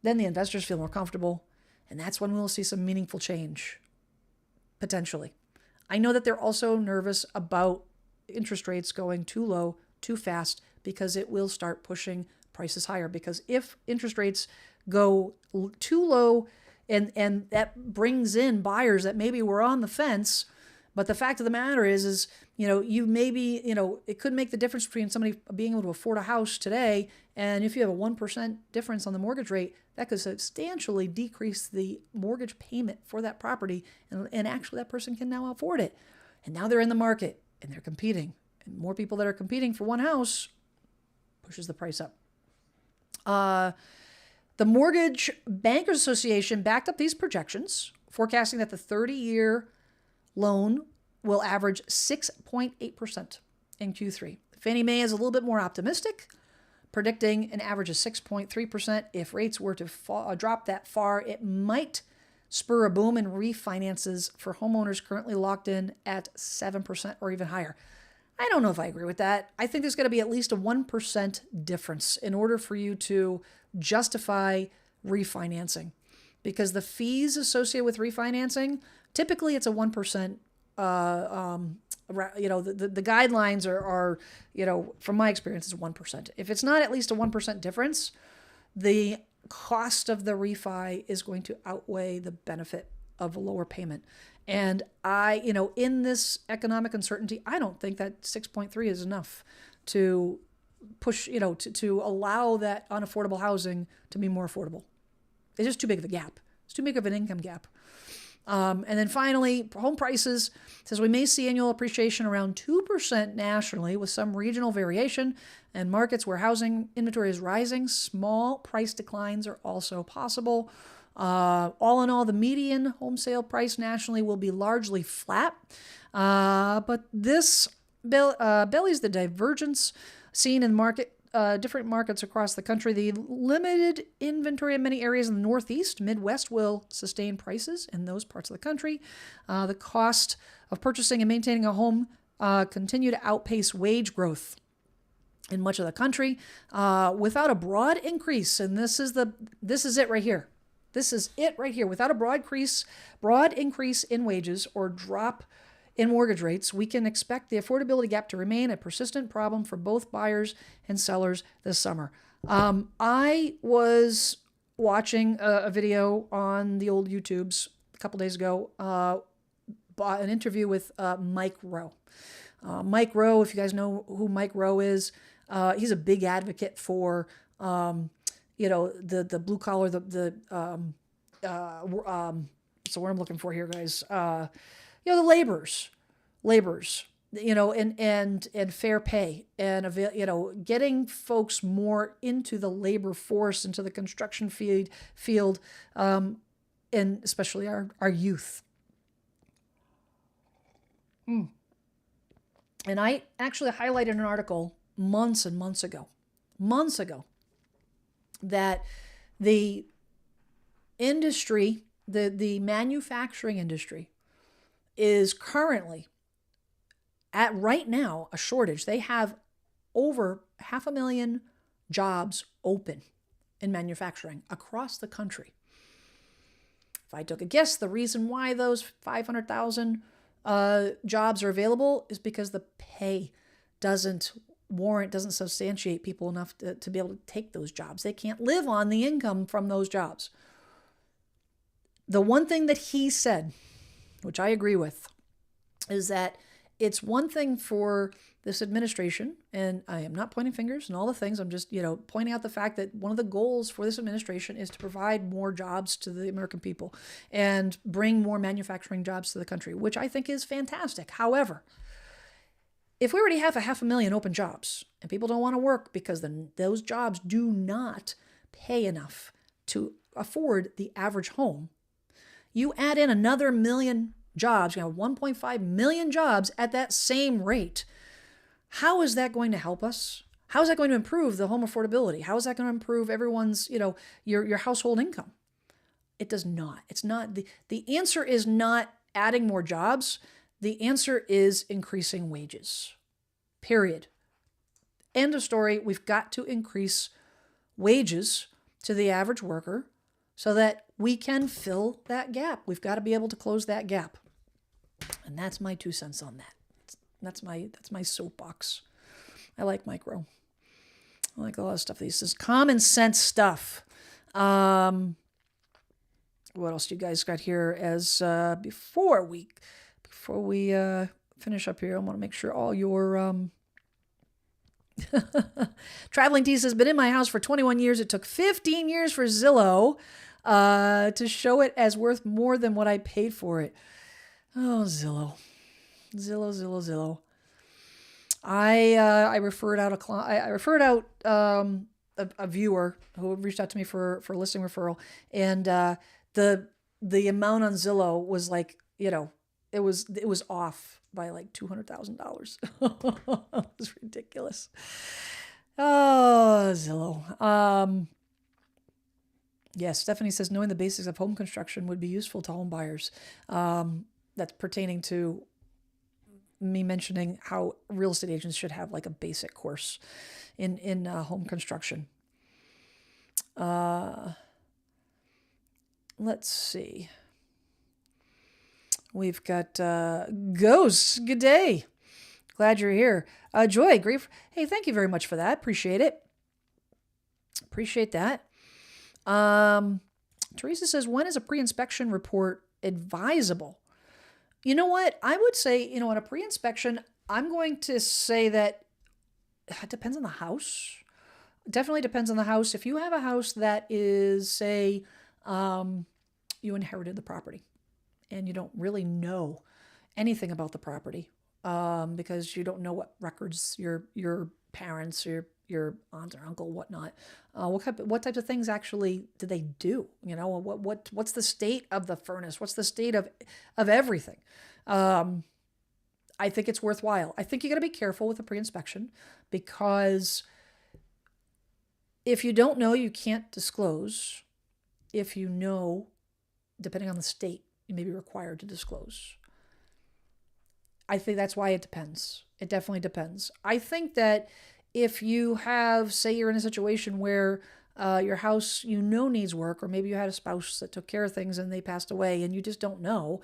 then the investors feel more comfortable, and that's when we'll see some meaningful change, potentially. I know that they're also nervous about interest rates going too low, too fast, because it will start pushing prices higher. Because if interest rates go too low, and that brings in buyers that maybe were on the fence, but the fact of the matter is you maybe, it could make the difference between somebody being able to afford a house today, and if you have a 1% difference on the mortgage rate, that could substantially decrease the mortgage payment for that property, and actually that person can now afford it. And now they're in the market, and they're competing. And more people that are competing for one house pushes the price up. The Mortgage Bankers Association backed up these projections, forecasting that the 30-year loan will average 6.8% in Q3. Fannie Mae is a little bit more optimistic, predicting an average of 6.3%. If rates were to drop that far, it might spur a boom in refinances for homeowners currently locked in at 7% or even higher. I don't know if I agree with that. I think there's going to be at least a 1% difference in order for you to justify refinancing, because the fees associated with refinancing, typically it's a 1%. The guidelines are, from my experience, is 1%. If it's not at least a 1% difference, the cost of the refi is going to outweigh the benefit of a lower payment. And in this economic uncertainty, I don't think that 6.3 is enough to push, to allow that unaffordable housing to be more affordable. It's just too big of a gap. It's too big of an income gap. And then finally, home prices says we may see annual appreciation around 2% nationally, with some regional variation, and markets where housing inventory is rising, small price declines are also possible. All in all, the median home sale price nationally will be largely flat. But this bellies the divergence seen in different markets across the country. The limited inventory in many areas in the Northeast, Midwest will sustain prices in those parts of the country. The cost of purchasing and maintaining a home continue to outpace wage growth in much of the country without a broad increase. And this is it right here. This is it right here. Without a broad increase in wages or drop in mortgage rates, we can expect the affordability gap to remain a persistent problem for both buyers and sellers this summer. I was watching a video on the old YouTubes a couple days ago, an interview with Mike Rowe. Mike Rowe, if you guys know who Mike Rowe is, he's a big advocate for, the blue collar, so what I'm looking for here, guys, the laborers, and fair pay and getting folks more into the labor force, into the construction field, and especially our youth. And I actually highlighted an article months and months ago, that the industry, the manufacturing industry, is currently at right now a shortage. They have over 500,000 jobs open in manufacturing across the country. If I took a guess, the reason why those 500,000 jobs are available is because the pay doesn't substantiate people enough to be able to take those jobs. They can't live on the income from those jobs. The one thing that he said, which I agree with, is that it's one thing for this administration, and I am not pointing fingers and all the things, I'm just, pointing out the fact that one of the goals for this administration is to provide more jobs to the American people and bring more manufacturing jobs to the country, which I think is fantastic. However, if we already have 500,000 open jobs and people don't want to work because those jobs do not pay enough to afford the average home, you add in another million jobs, 1.5 million jobs at that same rate. How is that going to help us? How is that going to improve the home affordability? How is that going to improve everyone's, your household income? It does not. It's not. The answer is not adding more jobs. The answer is increasing wages. Period. End of story. We've got to increase wages to the average worker so that we can fill that gap. We've got to be able to close that gap. And that's my 2 cents on that. That's my soapbox. I like Mike Rowe. I like a lot of stuff. This is common sense stuff. What else do you guys got here? As before we finish up here, I want to make sure all your Traveling Tease has been in my house for 21 years. It took 15 years for Zillow to show it as worth more than what I paid for it. Oh, Zillow. I referred out a viewer who reached out to me for a listing referral, and the amount on Zillow was like, it was off by like $200,000. It was ridiculous. Oh, Zillow. Yes, Stephanie says knowing the basics of home construction would be useful to home buyers. That's pertaining to me mentioning how real estate agents should have like a basic course in home construction. Let's see. We've got Ghosts. Good day. Glad you're here. Joy, great. Hey, thank you very much for that. Appreciate it. Appreciate that. Teresa says, when is a pre-inspection report advisable? You know what? I would say, in a pre-inspection, I'm going to say that it depends on the house. Definitely depends on the house. If you have a house that is, say, you inherited the property and you don't really know anything about the property, because you don't know what records your parents, your aunt or uncle, whatnot, what types of things actually do they do? What's the state of the furnace? What's the state of everything? I think it's worthwhile. I think you got to be careful with the pre-inspection, because if you don't know, you can't disclose. If you know, depending on the state, you may be required to disclose. I think that's why it depends. It definitely depends. I think that if you have, say you're in a situation where your house, needs work, or maybe you had a spouse that took care of things and they passed away and you just don't know,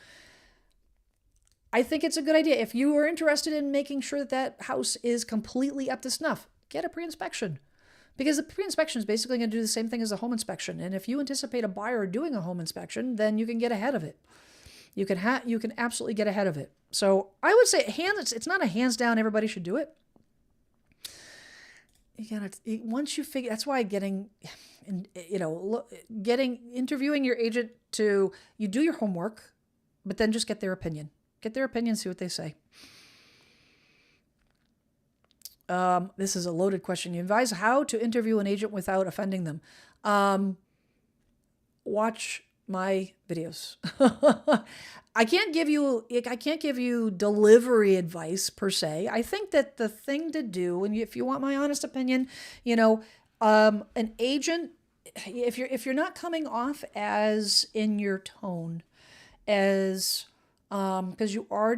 I think it's a good idea. If you are interested in making sure that house is completely up to snuff, get a pre-inspection. Because the pre-inspection is basically going to do the same thing as a home inspection. And if you anticipate a buyer doing a home inspection, then you can get ahead of it. You can absolutely get ahead of it. So I would say it's not a hands down, everybody should do it. Once you figure, that's why interviewing your agent, you do your homework, but then just get their opinion. See what they say. This is a loaded question. You advise how to interview an agent without offending them. Watch my videos. I can't give you delivery advice per se. I think that the thing to do, and if you want my honest opinion, an agent, if you're not coming off as in your tone as because you are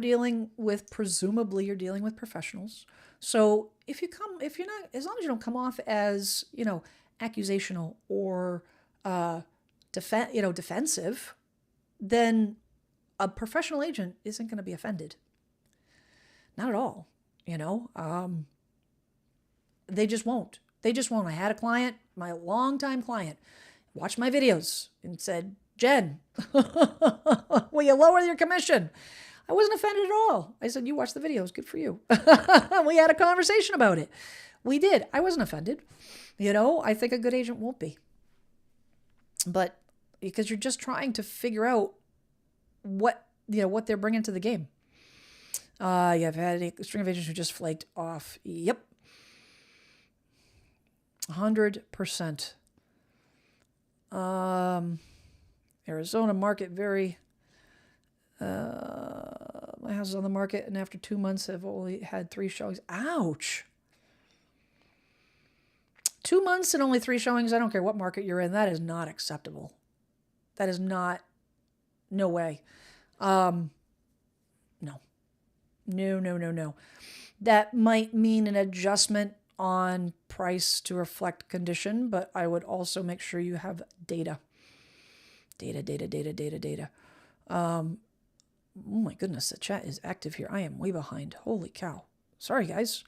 presumably you're dealing with professionals. So as long as you don't come off as, accusational or defensive, then a professional agent isn't going to be offended. Not at all. They just won't. I had a client, my longtime client, watched my videos and said, "Jen, will you lower your commission?" I wasn't offended at all. I said, "You watch the videos. Good for you." We had a conversation about it. We did. I wasn't offended. I think a good agent won't be. But because you're just trying to figure out what they're bringing to the game. I've had a string of agents who just flaked off. Yep. 100%. Arizona market very... my house is on the market, and after 2 months, I've only had 3 showings. Ouch! 2 months and only 3 showings. I don't care what market you're in. That is not acceptable. That is not. No way. No. That might mean an adjustment on price to reflect condition, but I would also make sure you have data. Data. Oh my goodness, the chat is active here. I am way behind. Holy cow. Sorry, guys.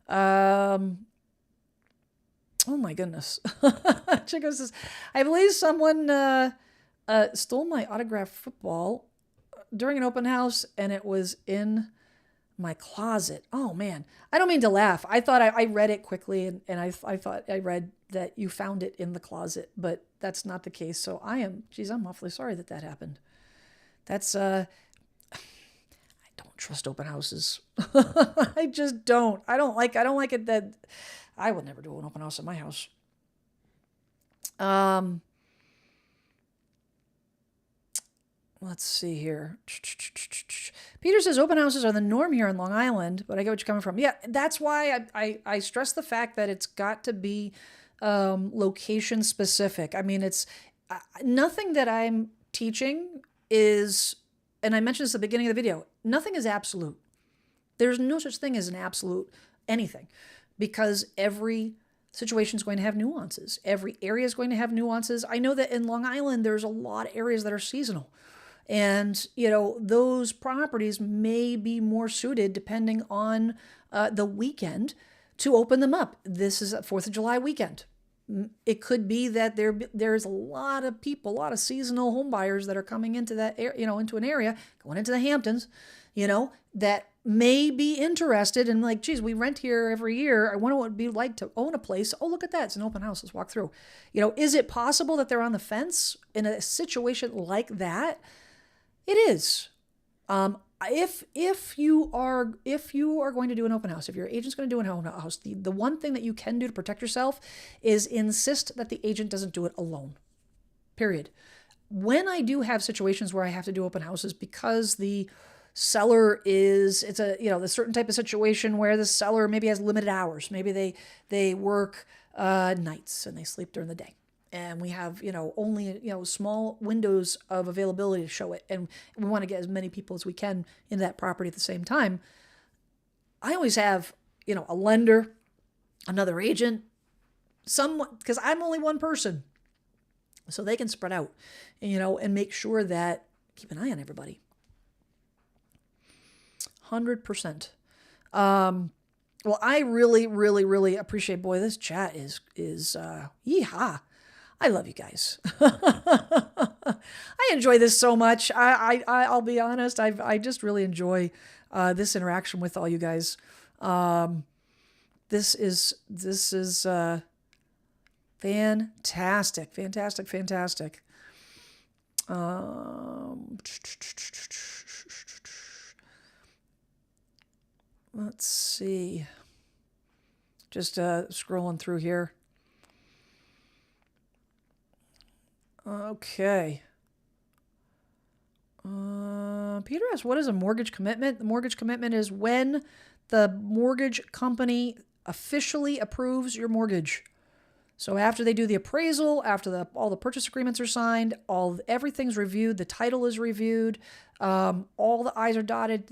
Oh my goodness. Chico says, I believe someone stole my autographed football during an open house, and it was in my closet. Oh man. I don't mean to laugh. I thought I read it quickly, and I thought I read that you found it in the closet, but that's not the case. So I'm awfully sorry that happened. That's, I don't trust open houses. I just don't. I don't like it that I would never do an open house at my house. Let's see here. Peter says open houses are the norm here in Long Island, but I get what you're coming from. Yeah, that's why I stress the fact that it's got to be location specific. I mean, it's nothing that I'm teaching is, and I mentioned this at the beginning of the video, nothing is absolute. There's no such thing as an absolute anything, because every situation is going to have nuances. Every area is going to have nuances. I know that in Long Island, there's a lot of areas that are seasonal. And, those properties may be more suited depending on the weekend to open them up. This is a 4th of July weekend. It could be that there's a lot of people, a lot of seasonal home buyers that are coming into that into an area, going into the Hamptons, that may be interested in, like, geez, we rent here every year. I wonder what it'd be like to own a place. Oh, look at that. It's an open house. Let's walk through. Is it possible that they're on the fence in a situation like that? It is. If you are going to do an open house, if your agent's going to do an open house, the one thing that you can do to protect yourself is insist that the agent doesn't do it alone. Period. When I do have situations where I have to do open houses because the seller it's a certain type of situation where the seller maybe has limited hours. Maybe they work nights and they sleep during the day. And we have, only, small windows of availability to show it. And we want to get as many people as we can in that property at the same time. I always have, a lender, another agent, someone, because I'm only one person. So they can spread out, and make sure that, keep an eye on everybody. 100%. Well, I really, really, really appreciate, boy, this chat is yeehaw. I love you guys. I enjoy this so much. I'll be honest. I just really enjoy this interaction with all you guys. This is fantastic, fantastic, fantastic. Let's see. Just scrolling through here. Okay. Peter asks, what is a mortgage commitment? The mortgage commitment is when the mortgage company officially approves your mortgage. So after they do the appraisal, after all the purchase agreements are signed, everything's reviewed, the title is reviewed, all the I's are dotted,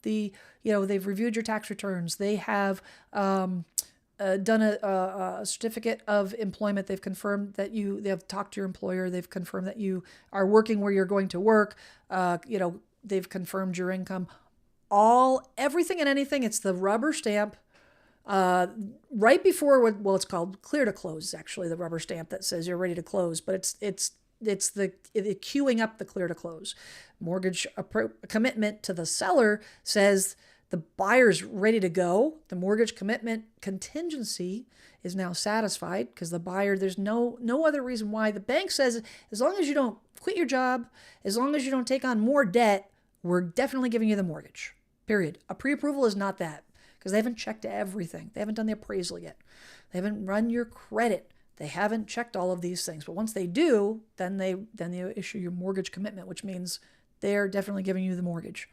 they've reviewed your tax returns, they have done a certificate of employment. They've confirmed that they have talked to your employer. They've confirmed that you are working where you're going to work. They've confirmed your income. Everything and anything. It's the rubber stamp. Right before it's called clear to close. Is actually the rubber stamp that says you're ready to close. But it's the queuing up the clear to close. Mortgage commitment to the seller says the buyer's ready to go. The mortgage commitment contingency is now satisfied because the buyer, there's no other reason why. The bank says as long as you don't quit your job, as long as you don't take on more debt, we're definitely giving you the mortgage. Period. A pre-approval is not that because they haven't checked everything. They haven't done the appraisal yet. They haven't run your credit. They haven't checked all of these things. But once they do, then they issue your mortgage commitment, which means they're definitely giving you the mortgage.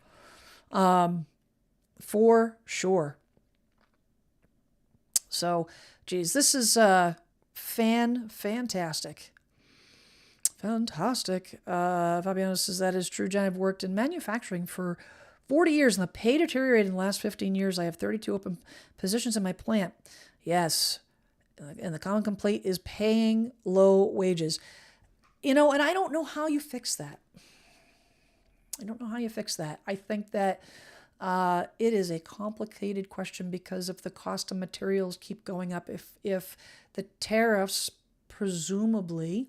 For sure. So, geez, this is fantastic. Fantastic. Fabiano says that is true, Jen. I've worked in manufacturing for 40 years and the pay deteriorated in the last 15 years. I have 32 open positions in my plant. Yes. And the common complaint is paying low wages. And I don't know how you fix that. I think that it is a complicated question because if the cost of materials keep going up, if the tariffs presumably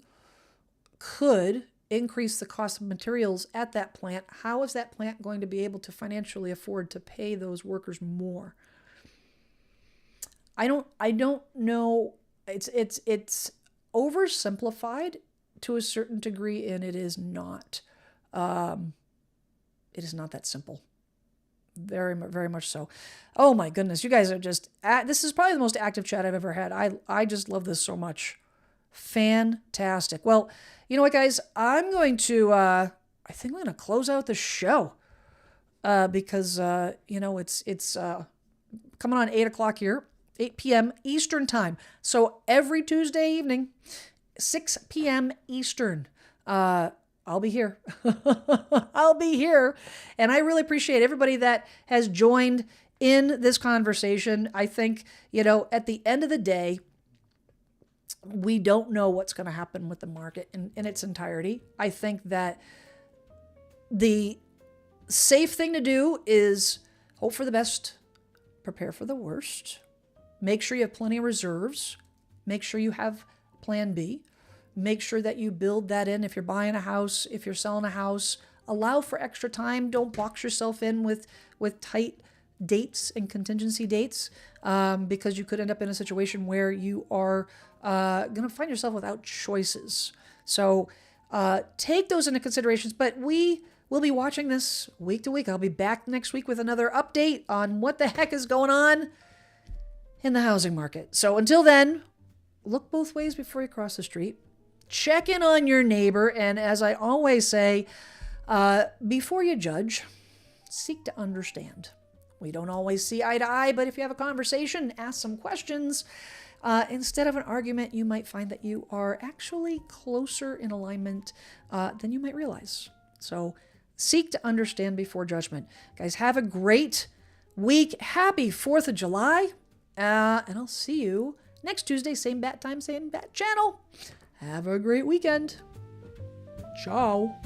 could increase the cost of materials at that plant, how is that plant going to be able to financially afford to pay those workers more? I don't know. It's oversimplified to a certain degree, and it is not. It is not that simple. Very, very much so. Oh my goodness, you guys are just. This is probably the most active chat I've ever had. I just love this so much. Fantastic. Well, you know what, guys? I'm going to. I think I'm going to close out the show because it's coming on 8:00 here. 8 p.m. Eastern time. So every Tuesday evening, 6 p.m. Eastern, I'll be here. I'll be here. And I really appreciate everybody that has joined in this conversation. I think, at the end of the day, we don't know what's going to happen with the market in its entirety. I think that the safe thing to do is hope for the best, prepare for the worst. Make sure you have plenty of reserves. Make sure you have plan B. Make sure that you build that in. If you're buying a house, if you're selling a house, allow for extra time. Don't box yourself in with tight dates and contingency dates because you could end up in a situation where you are going to find yourself without choices. So take those into considerations. But we will be watching this week to week. I'll be back next week with another update on what the heck is going on in the housing market. So until then, look both ways before you cross the street. Check in on your neighbor. And as I always say, before you judge, seek to understand. We don't always see eye to eye, but if you have a conversation, ask some questions. Instead of an argument, you might find that you are actually closer in alignment than you might realize. So seek to understand before judgment. Guys, have a great week. Happy 4th of July. And I'll see you next Tuesday, same bat time, same bat channel. Have a great weekend. Ciao.